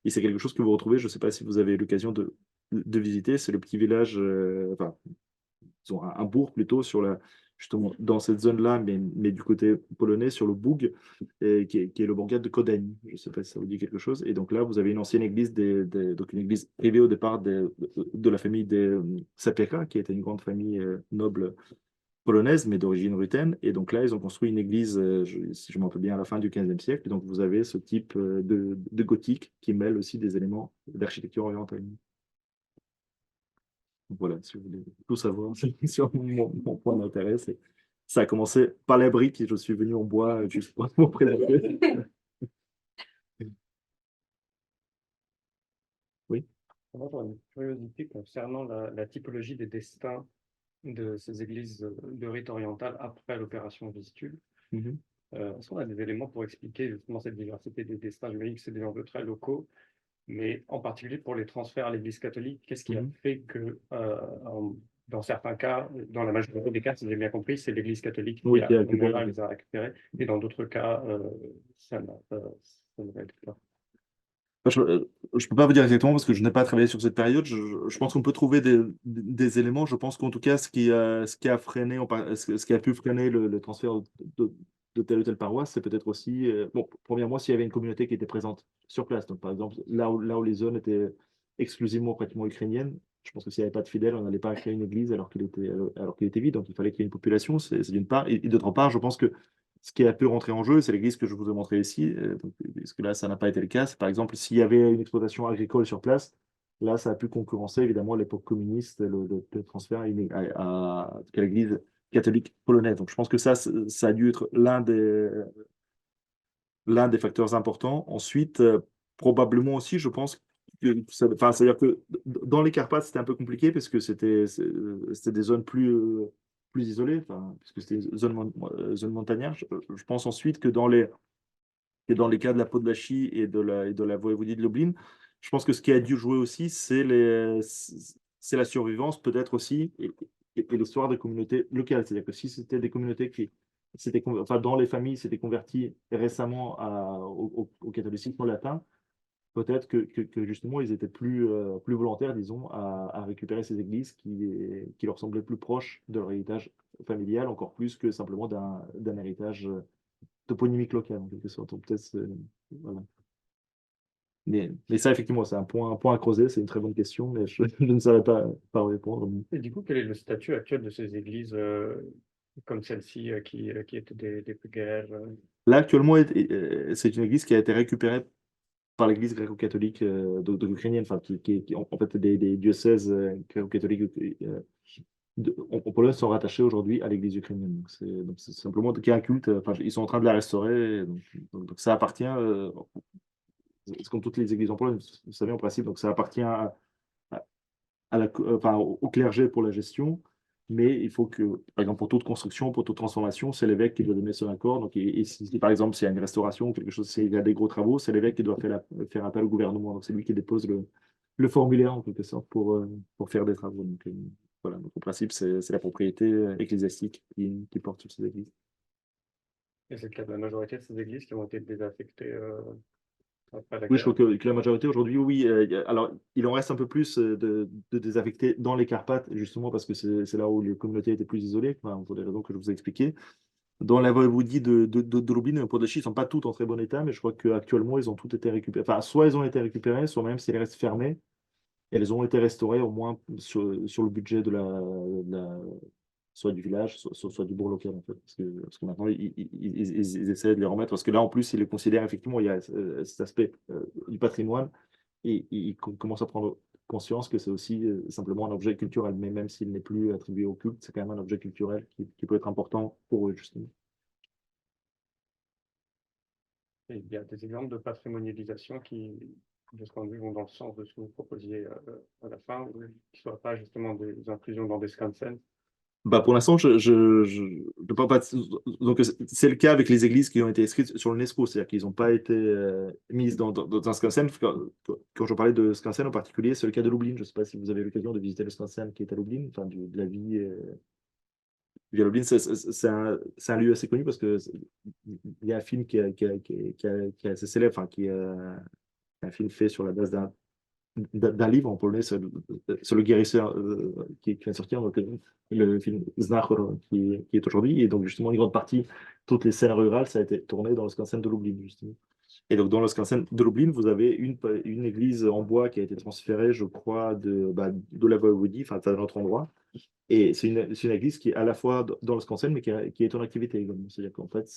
Et c'est quelque chose que vous retrouvez, je ne sais pas si vous avez l'occasion de visiter, c'est le petit village, enfin, disons un bourg plutôt, justement dans cette zone-là, mais du côté polonais, sur le Bug, qui est le bourgade de Kodań. Je ne sais pas si ça vous dit quelque chose. Et donc là, vous avez une ancienne église, donc une église privée au départ de la famille des Sapiecha, qui était une grande famille noble polonaise, mais d'origine ruthène. Et donc là, ils ont construit une église, si je m'en rappelle bien, à la fin du XVe siècle. Et donc vous avez ce type de gothique qui mêle aussi des éléments d'architecture orientale. Donc voilà, si vous voulez tout savoir sur mon point d'intérêt, ça a commencé par la brique et je suis venu en bois juste pour vous présenter. Oui. Moi, j'aurais une curiosité concernant la typologie des destins de ces églises de rite oriental après l'opération Vistule. Est-ce qu'on a des éléments pour expliquer justement cette diversité des destins? J'imagine que c'est des enjeux très locaux, mais en particulier pour les transferts à l'Église catholique, qu'est-ce qui a fait que, dans certains cas, dans la majorité des cas, si j'ai bien compris, c'est l'Église catholique qui les a récupérés, et dans d'autres cas, ça ne va être pas. Je ne peux pas vous dire exactement parce que je n'ai pas travaillé sur cette période. Je pense qu'on peut trouver des éléments. Je pense qu'en tout cas, ce qui a freiné, ce qui a pu freiner le transfert de telle ou telle paroisse, c'est peut-être aussi, bon, premièrement, s'il y avait une communauté qui était présente sur place. Donc, par exemple, là où les zones étaient exclusivement pratiquement ukrainiennes, Je pense que s'il n'y avait pas de fidèles, on n'allait pas créer une église alors qu'il était vide. Donc il fallait qu'il y ait une population, c'est d'une part. Et d'autre part, je pense que ce qui a pu rentrer en jeu, c'est l'église que je vous ai montrée ici. Parce que là, ça n'a pas été le cas. Par exemple, s'il y avait une exploitation agricole sur place, là, ça a pu concurrencer évidemment à l'époque communiste, le transfert à l'église catholique polonaise. Donc je pense que ça a dû être l'un des facteurs importants. Ensuite, probablement aussi, je pense que enfin, c'est-à-dire que dans les Carpates, c'était un peu compliqué parce que c'était des zones plus isolées, enfin, puisque c'était une zone montagnarde. Je pense ensuite que dans les cas de la Podlachie et de la voïvodie de Lublin, je pense que ce qui a dû jouer aussi, c'est la survivance, peut-être aussi, et l'histoire des communautés locales. C'est-à-dire que si c'était des communautés enfin, dans les familles, s'étaient converties récemment au catholicisme latin, peut-être que justement, ils étaient plus volontaires, disons, à récupérer ces églises qui leur semblaient plus proches de leur héritage familial, encore plus que simplement d'un héritage toponymique local, en quelque sorte. Donc, peut-être, voilà. Mais ça, effectivement, c'est un point à creuser, c'est une très bonne question, mais je ne saurais pas répondre. Et du coup, quel est le statut actuel de ces églises comme celle-ci qui étaient des guerres Là, actuellement, c'est une église qui a été récupérée par l'église gréco-catholique de l'ukrainienne, enfin, qui, en fait, des diocèses gréco-catholiques en Pologne sont rattachés aujourd'hui à l'église ukrainienne. Donc c'est simplement qu'il y a un culte, enfin, ils sont en train de la restaurer, donc ça appartient, c'est comme toutes les églises en Pologne, vous savez, en principe, donc ça appartient enfin, au clergé pour la gestion, mais il faut que, par exemple, pour toute construction, pour toute transformation, c'est l'évêque qui doit donner son accord. Donc, et si, par exemple, s'il y a une restauration ou quelque chose, s'il y a des gros travaux, c'est l'évêque qui doit faire appel au gouvernement. Donc, c'est lui qui dépose le formulaire, en quelque sorte, pour faire des travaux. Donc, voilà. Donc, au principe, c'est la propriété ecclésiastique qui porte sur ces églises. Et c'est le cas de la majorité de ces églises qui ont été désaffectées après la Oui, je guerre. crois que la majorité aujourd'hui, oui. Alors, il en reste un peu plus de désaffectés dans les Carpates, justement parce que c'est là où les communautés étaient plus isolées, enfin, pour des raisons que je vous ai expliquées. Dans la voïvodie de Lublin et Podlachie, ils ne sont pas toutes en très bon état, mais je crois qu'actuellement, ils ont toutes été récupérées. Enfin, soit ils ont été récupérées, soit même si elles restent fermées, elles ont été restaurées au moins sur le budget soit du village, soit du bourg local, en fait. Parce que maintenant, ils essaient de les remettre. Parce que là, en plus, ils les considèrent, effectivement, il y a cet aspect du patrimoine, et ils commencent à prendre conscience que c'est aussi simplement un objet culturel. Mais même s'il n'est plus attribué au culte, c'est quand même un objet culturel qui peut être important pour eux, justement. Et il y a des exemples de patrimonialisation qui, de ce point de vue, vont dans le sens de ce que vous proposiez à la fin, qui ne soient pas justement des inclusions dans des scansens. Bah pour l'instant, je parle pas donc c'est le cas avec les églises qui ont été inscrites sur l'UNESCO, c'est-à-dire qu'ils n'ont pas été mises dans un skansen. Quand je parlais de skansen en particulier, c'est le cas de Lublin. Je ne sais pas si vous avez l'occasion de visiter le skansen qui est à Lublin, enfin de la vie à Lublin. C'est un lieu assez connu parce que il y a un film qui est assez célèbre, enfin qui est un film fait sur la base d'un livre en polonais sur le guérisseur qui vient de sortir, donc, le film Znachor qui est aujourd'hui. Et donc, justement, une grande partie, toutes les scènes rurales, ça a été tourné dans le skansen de Lublin, justement. Et donc, dans le skansen de Lublin, vous avez une église en bois qui a été transférée, je crois, de la voïvodie, enfin, d'un autre endroit. Et c'est une église qui est à la fois dans le skansen, mais qui est en activité également. C'est-à-dire qu'en fait,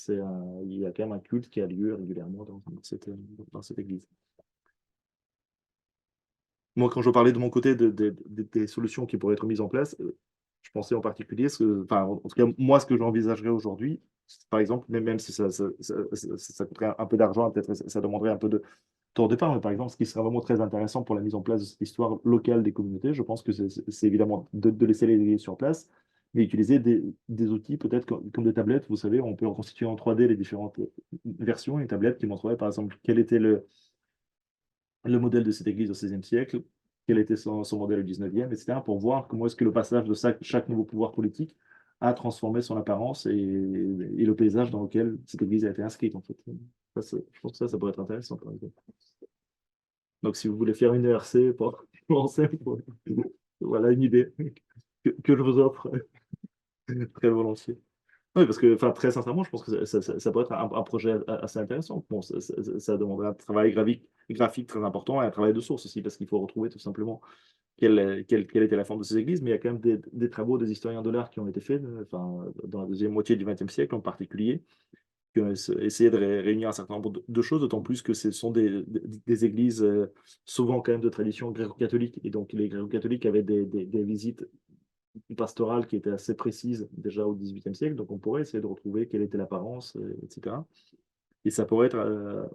il y a quand même un culte qui a lieu régulièrement dans cette église. Moi, quand je parlais de mon côté des solutions qui pourraient être mises en place, je pensais en particulier, enfin, en tout cas, moi, ce que j'envisagerais aujourd'hui, par exemple, même si ça coûterait un peu d'argent, peut-être ça demanderait un peu de temps de départ, mais par exemple, ce qui serait vraiment très intéressant pour la mise en place de cette histoire locale des communautés, je pense que c'est évidemment de laisser les églises sur place, mais utiliser des outils, peut-être comme des tablettes, vous savez, on peut reconstituer en 3D les différentes versions, une tablette qui montrerait, par exemple, quel était le modèle de cette église au XVIe siècle, quel était son modèle au XIXe, etc., pour voir comment est-ce que le passage de chaque nouveau pouvoir politique a transformé son apparence et le paysage dans lequel cette église a été inscrite, en fait. Je pense que ça pourrait être intéressant, par exemple. Donc, si vous voulez faire une ERC pour lancer, voilà une idée que je vous offre très volontiers. Oui, parce que, enfin, très sincèrement, je pense que ça pourrait être un projet assez intéressant. Bon, ça demanderait un travail graphique très important et un travail de source aussi, parce qu'il faut retrouver tout simplement quelle était la forme de ces églises, mais il y a quand même des travaux des historiens de l'art qui ont été faits, enfin, dans la deuxième moitié du XXe siècle en particulier, qui ont essayé de réunir un certain nombre de choses, d'autant plus que ce sont des églises souvent quand même de tradition gréco-catholique, et donc les gréco-catholiques avaient des visites pastorales qui étaient assez précises déjà au XVIIIe siècle, donc on pourrait essayer de retrouver quelle était l'apparence, etc. Et ça pourrait être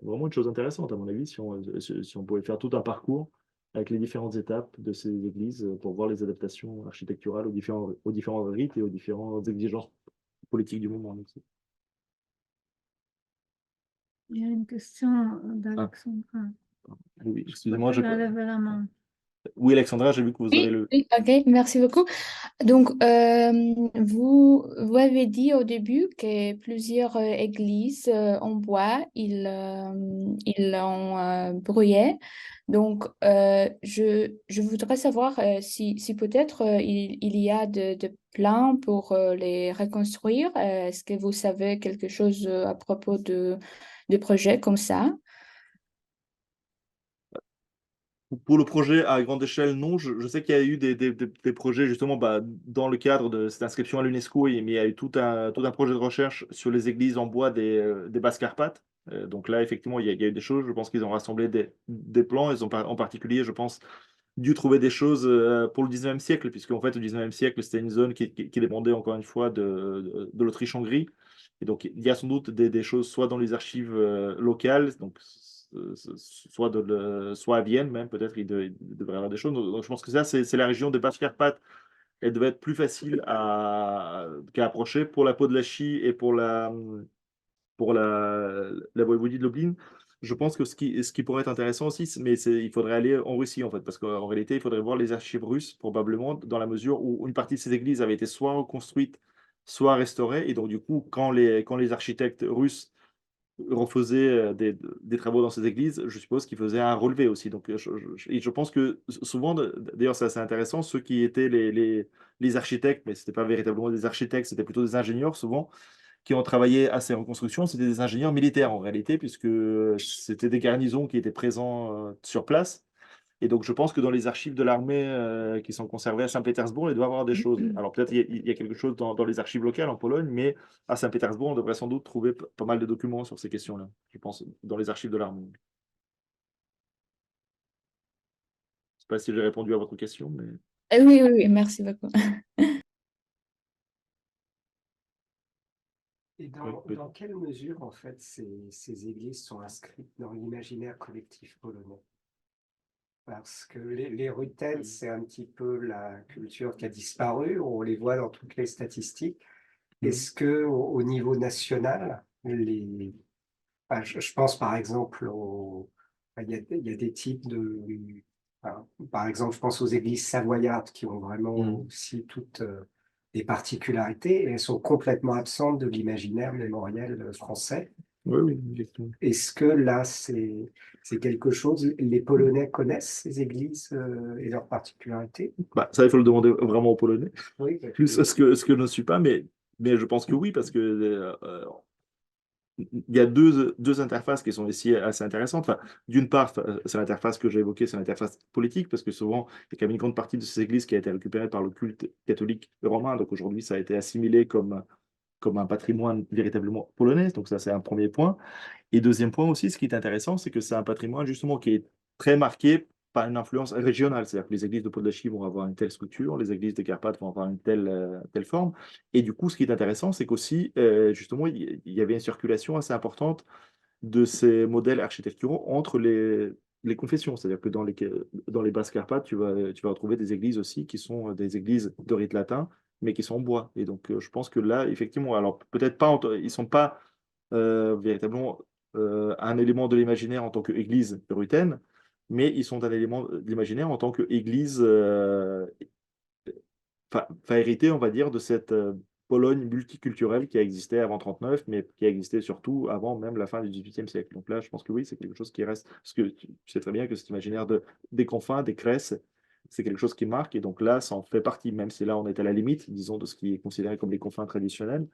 vraiment une chose intéressante, à mon avis, si on pouvait faire tout un parcours avec les différentes étapes de ces églises pour voir les adaptations architecturales aux différents rites et aux différentes exigences politiques du moment. Il y a une question d'Alexandra. Oui, excusez-moi. Elle a levé la main. Oui, Alexandra, j'ai vu que vous avez le... Oui, ok, merci beaucoup. Donc, vous avez dit au début que plusieurs églises en bois, ils l'ont brûlé. Donc, je voudrais savoir si peut-être il y a de plans pour les reconstruire. Est-ce que vous savez quelque chose à propos de projets comme ça? Pour le projet à grande échelle, non. Je sais qu'il y a eu des projets justement dans le cadre de cette inscription à l'UNESCO, mais il y a eu tout un projet de recherche sur les églises en bois des Basses-Carpates. Donc là, effectivement, il y a eu des choses. Je pense qu'ils ont rassemblé des plans. Ils ont en particulier, je pense, dû trouver des choses pour le 19e siècle, puisque en fait, au 19e siècle, c'était une zone qui dépendait encore une fois de l'Autriche-Hongrie. Et donc, il y a sans doute des choses soit dans les archives locales, donc soit à Vienne même, peut-être il devrait y avoir des choses. Donc, je pense que ça, c'est la région des Basses-Carpates. Elle devait être plus facile qu'à approcher pour la Podlachie et pour la voïvodie de Lublin. Je pense que ce qui pourrait être intéressant aussi, mais il faudrait aller en Russie, en fait, parce qu'en réalité, il faudrait voir les archives russes, probablement, dans la mesure où une partie de ces églises avait été soit reconstruite, soit restaurée. Et donc, du coup, quand les architectes russes refaisaient des travaux dans ces églises, je suppose qu'ils faisaient un relevé aussi. Donc, et je pense que souvent, d'ailleurs, c'est assez intéressant, ceux qui étaient les architectes, mais ce n'étaient pas véritablement des architectes, c'était plutôt des ingénieurs, souvent, qui ont travaillé à ces reconstructions, c'était des ingénieurs militaires en réalité, puisque c'était des garnisons qui étaient présents sur place. Et donc, je pense que dans les archives de l'armée qui sont conservées à Saint-Pétersbourg, il doit y avoir des choses. Alors, peut-être il y a quelque chose dans les archives locales en Pologne, mais à Saint-Pétersbourg, on devrait sans doute trouver pas mal de documents sur ces questions-là, je pense, dans les archives de l'armée. Je ne sais pas si j'ai répondu à votre question, mais... Oui, oui, oui, merci beaucoup. Et Oui. dans quelle mesure, en fait, ces églises sont inscrites dans l'imaginaire collectif polonais? Parce que les Rutènes, c'est un petit peu la culture qui a disparu, on les voit dans toutes les statistiques. Est-ce que au niveau national, je pense par exemple il y a des types de... par exemple, je pense aux églises savoyardes qui ont vraiment aussi toutes des particularités et elles sont complètement absentes de l'imaginaire mémoriel français. Oui, oui, exactement. Est-ce que là, c'est quelque chose, les Polonais connaissent ces églises et leurs particularités? Ça, il faut le demander vraiment aux Polonais, Oui, plus ce que je ne suis pas, mais je pense que oui, parce que il y a deux interfaces qui sont ici assez intéressantes. Enfin, d'une part, c'est l'interface que j'ai évoquée, c'est l'interface politique, parce que souvent, il y a quand même une grande partie de ces églises qui a été récupérée par le culte catholique romain. Donc aujourd'hui, ça a été assimilé comme un patrimoine véritablement polonais. Donc ça, c'est un premier point. Et deuxième point aussi, ce qui est intéressant, c'est que c'est un patrimoine justement qui est très marqué par une influence régionale. C'est-à-dire que les églises de Podlachie vont avoir une telle structure, les églises de Carpates vont avoir une telle forme. Et du coup, ce qui est intéressant, c'est qu'aussi, justement, il y avait une circulation assez importante de ces modèles architecturaux entre les confessions. C'est-à-dire que dans les Basses-Carpates, tu vas retrouver des églises aussi qui sont des églises de rite latin, mais qui sont en bois. Et donc, je pense que là, effectivement, alors peut-être pas, ils ne sont pas véritablement un élément de l'imaginaire en tant qu'église ruthène, mais ils sont un élément de l'imaginaire en tant qu'église héritée, on va dire, de cette Pologne multiculturelle qui a existé avant 39, mais qui a existé surtout avant même la fin du XVIIIe siècle. Donc là, je pense que oui, c'est quelque chose qui reste, parce que tu sais très bien que cet imaginaire des confins, des cresses, c'est quelque chose qui marque, et donc là, ça en fait partie, même si là, on est à la limite, disons, de ce qui est considéré comme les confins traditionnels,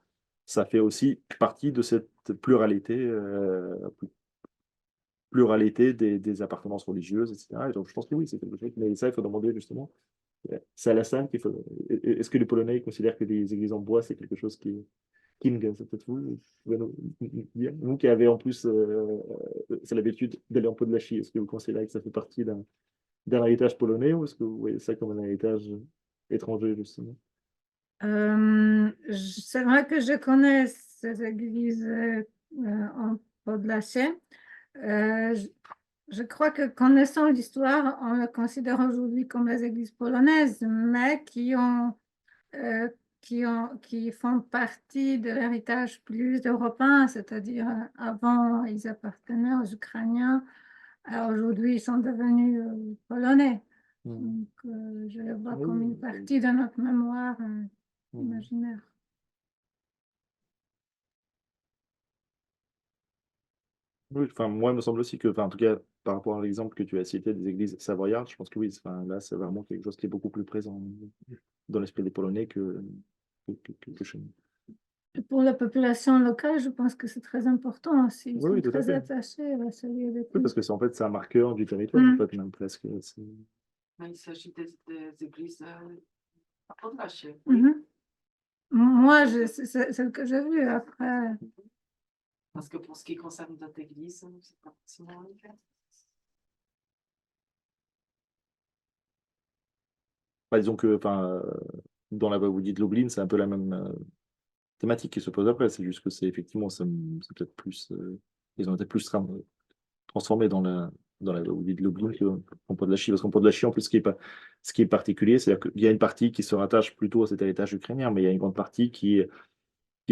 ça fait aussi partie de cette pluralité pluralité des appartenances religieuses, etc. Et donc, je pense que oui, c'est quelque chose. Mais ça, il faut demander justement. C'est à la salle qu'il faut. Est-ce que les Polonais considèrent que les églises en bois, c'est quelque chose qui c'est peut-être vous pouvez nous dire. Vous qui avez en plus c'est l'habitude d'aller en Podlachie, est-ce que vous considérez que ça fait partie d'un héritage polonais ou est-ce que vous voyez ça comme un héritage étranger, justement? C'est vrai que je connais ces églises en Podlasie. Je, je crois que connaissant l'histoire, on le considère aujourd'hui comme les églises polonaises, mais qui font partie de l'héritage plus européen, c'est-à-dire avant, ils appartenaient aux Ukrainiens, aujourd'hui, ils sont devenus polonais. Donc, je le vois comme une partie de notre mémoire imaginaire. Oui, enfin, moi, il me semble aussi que, enfin, en tout cas, par rapport à l'exemple que tu as cité des églises savoyardes, je pense que oui, enfin, là, c'est vraiment quelque chose qui est beaucoup plus présent dans l'esprit des Polonais que chez nous. Et pour la population locale, je pense que c'est très important aussi. Ils Oui, sont oui, tout à très fait. attachés à ce lieu de Oui, culte. parce que en fait, c'est un marqueur du territoire, en fait, même presque. Mais il s'agit des églises à Podlachie. Mhm. Moi, c'est ce que j'ai vu après. Parce que pour ce qui concerne d'autres églises, c'est pas forcément le cas. Bah, disons que, enfin, dans la voïvodie de Lublin, c'est un peu la même thématique qui se pose après. C'est juste que c'est effectivement, c'est peut-être plus, ils ont été plus transformés dans la voïvodie de Lublin qu'en Podlachie. Parce qu'en Podlachie, en plus, ce qui est particulier, c'est-à-dire qu'il y a une partie qui se rattache plutôt à cet héritage ukrainien, mais il y a une grande partie qui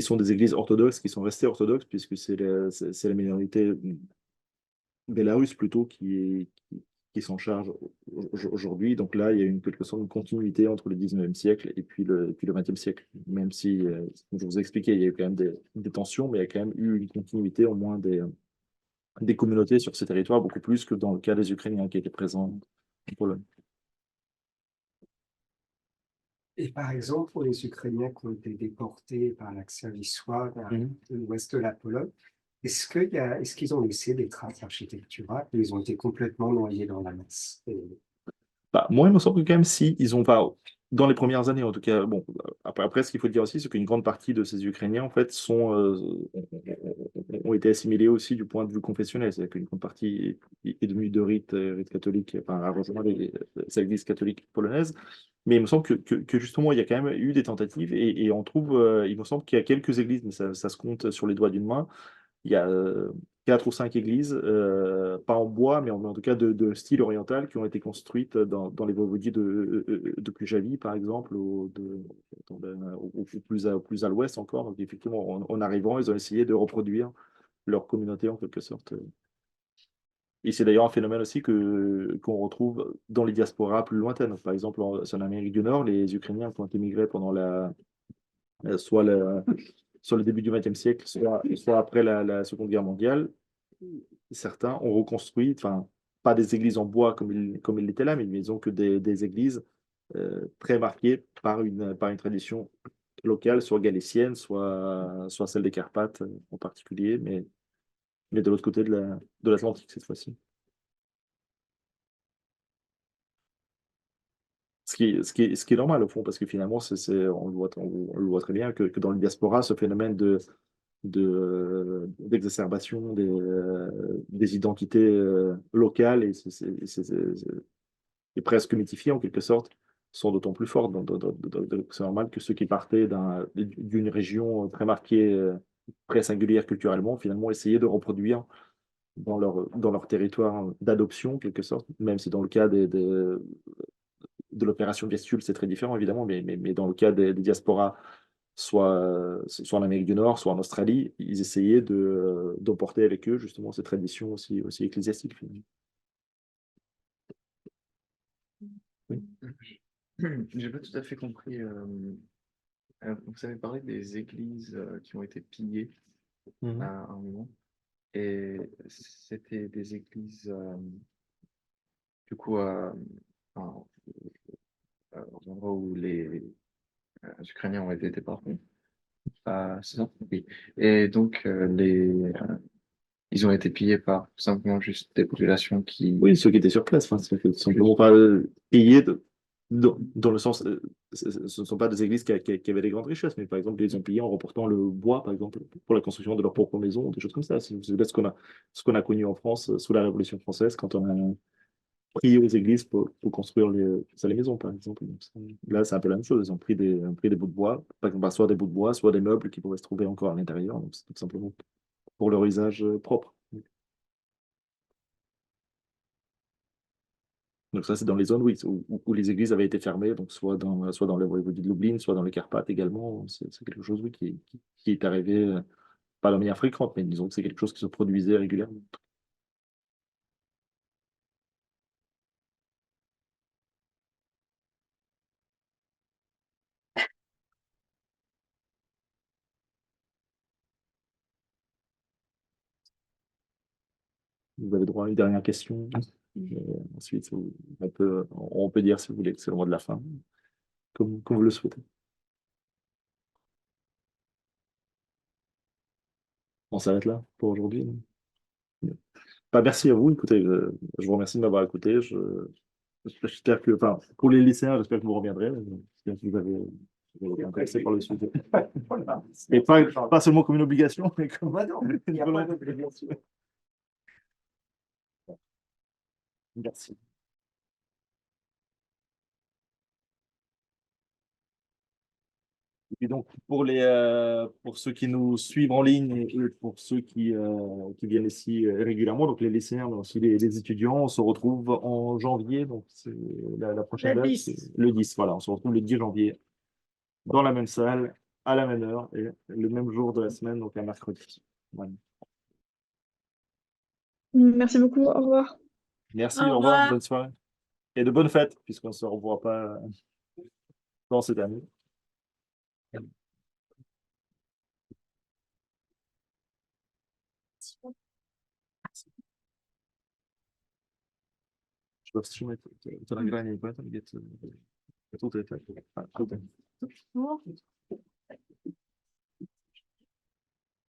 sont des églises orthodoxes, qui sont restées orthodoxes, puisque c'est la minorité bélarusse plutôt qui s'en charge aujourd'hui. Donc là, il y a une quelque sorte de continuité entre le 19e siècle et puis le 20e siècle. Même si, comme je vous ai expliqué, il y a eu quand même des tensions, mais il y a quand même eu une continuité au moins des communautés sur ces territoires, beaucoup plus que dans le cas des Ukrainiens qui étaient présents en Pologne. Et par exemple, pour les Ukrainiens qui ont été déportés par l'action Wisła vers Mhm. l'ouest de la Pologne, est-ce qu'ils ont laissé des traces architecturales ou ils ont été complètement noyés dans la masse? Bah, moi, il me semble que quand même, si ils ont pas, dans les premières années, en tout cas, bon, après ce qu'il faut dire aussi, c'est qu'une grande partie de ces Ukrainiens, en fait, ont été assimilés aussi du point de vue confessionnel. C'est-à-dire qu'une grande partie est devenue de rite catholique, enfin, a rejoint les églises catholiques polonaises. Mais il me semble que justement, il y a quand même eu des tentatives et on trouve, il me semble qu'il y a quelques églises, mais ça se compte sur les doigts d'une main. Il y a 4 ou 5 églises, pas en bois, mais en tout cas de style oriental, qui ont été construites dans les voïvodies de Cujavie, par exemple, ou plus à l'ouest encore. Donc, effectivement, en arrivant, ils ont essayé de reproduire leur communauté en quelque sorte. Et c'est d'ailleurs un phénomène aussi qu'on retrouve dans les diasporas plus lointaines. Par exemple, en Amérique du Nord, les Ukrainiens qui ont immigré pendant soit sur le début du XXe siècle, soit après la Seconde Guerre mondiale, certains ont reconstruit, enfin, pas des églises en bois comme ils l'étaient là, mais disons que des églises très marquées par une tradition locale, soit galétienne, soit celle des Carpates en particulier, mais de l'autre côté de l'Atlantique cette fois-ci. Ce qui est normal au fond, parce que finalement, on le voit très bien que dans le diaspora, ce phénomène d'exacerbation des identités locales et presque mythifiées en quelque sorte sont d'autant plus fortes. Donc, c'est normal que ceux qui partaient d'une région très marquée, très singulière culturellement, finalement, essayaient de reproduire dans leur territoire d'adoption, en quelque sorte, même si dans le cas de l'opération Vistule, c'est très différent, évidemment, mais dans le cas des diasporas, soit en Amérique du Nord, soit en Australie, ils essayaient d'emporter avec eux, justement, ces traditions aussi ecclésiastiques, finalement. Oui. J'ai pas tout à fait compris. Vous avez parlé des églises qui ont été pillées Mhm. à un moment. Et c'était des églises, du coup, enfin, aux endroits où les Ukrainiens ont été déportés. C'est ça? Oui. Et donc, ils ont été pillés par simplement juste des populations qui... Oui, ceux qui étaient sur place, enfin, c'est tout simplement pas payés dans le sens, ce ne sont pas des églises qui avaient des grandes richesses, mais par exemple, ils les ont pillés en reportant le bois, par exemple, pour la construction de leur propre maison, des choses comme ça. C'est ce qu'on a connu en France sous la Révolution française, quand on a pris aux églises pour construire les maisons, par exemple. Donc, là, c'est un peu la même chose. Ils ont pris des bouts de bois, par exemple, soit des bouts de bois, soit des meubles qui pourraient se trouver encore à l'intérieur. Donc, c'est tout simplement pour leur usage propre. Donc ça, c'est dans les zones oui, où les églises avaient été fermées, donc soit dans le voïvodie de Lublin, soit dans les Carpates également. C'est quelque chose oui, qui est arrivé, pas de manière fréquente, mais disons que c'est quelque chose qui se produisait régulièrement. Vous avez droit à une dernière question. Ensuite, on peut dire, si vous voulez, que c'est le mot de la fin, comme vous le souhaitez. On s'arrête là pour aujourd'hui. Bah, merci à vous. Écoutez, je vous remercie de m'avoir écouté. J'espère que, enfin, pour les lycéens, j'espère que vous reviendrez. J'espère que vous été intéressé par le sujet. Voilà. Et pas seulement comme une obligation, mais comme Bah non, il n'y a pas d'obligation. Merci. Et puis donc, pour ceux qui nous suivent en ligne et pour ceux qui viennent ici régulièrement, donc les lycéens, mais aussi les étudiants, on se retrouve en janvier. Donc, c'est la prochaine Le date, 10. c'est le 10. Voilà, on se retrouve le 10 janvier dans la même salle, à la même heure et le même jour de la semaine, donc un mercredi. Voilà. Merci beaucoup, au revoir. Merci, Au au revoir, revoir. bonne soirée. Et de bonnes fêtes, puisqu'on ne se revoit pas dans cette année. Что вstrzymać to nagranie, pamiętam, gdzie to tutaj tak. A, tutaj. Bon.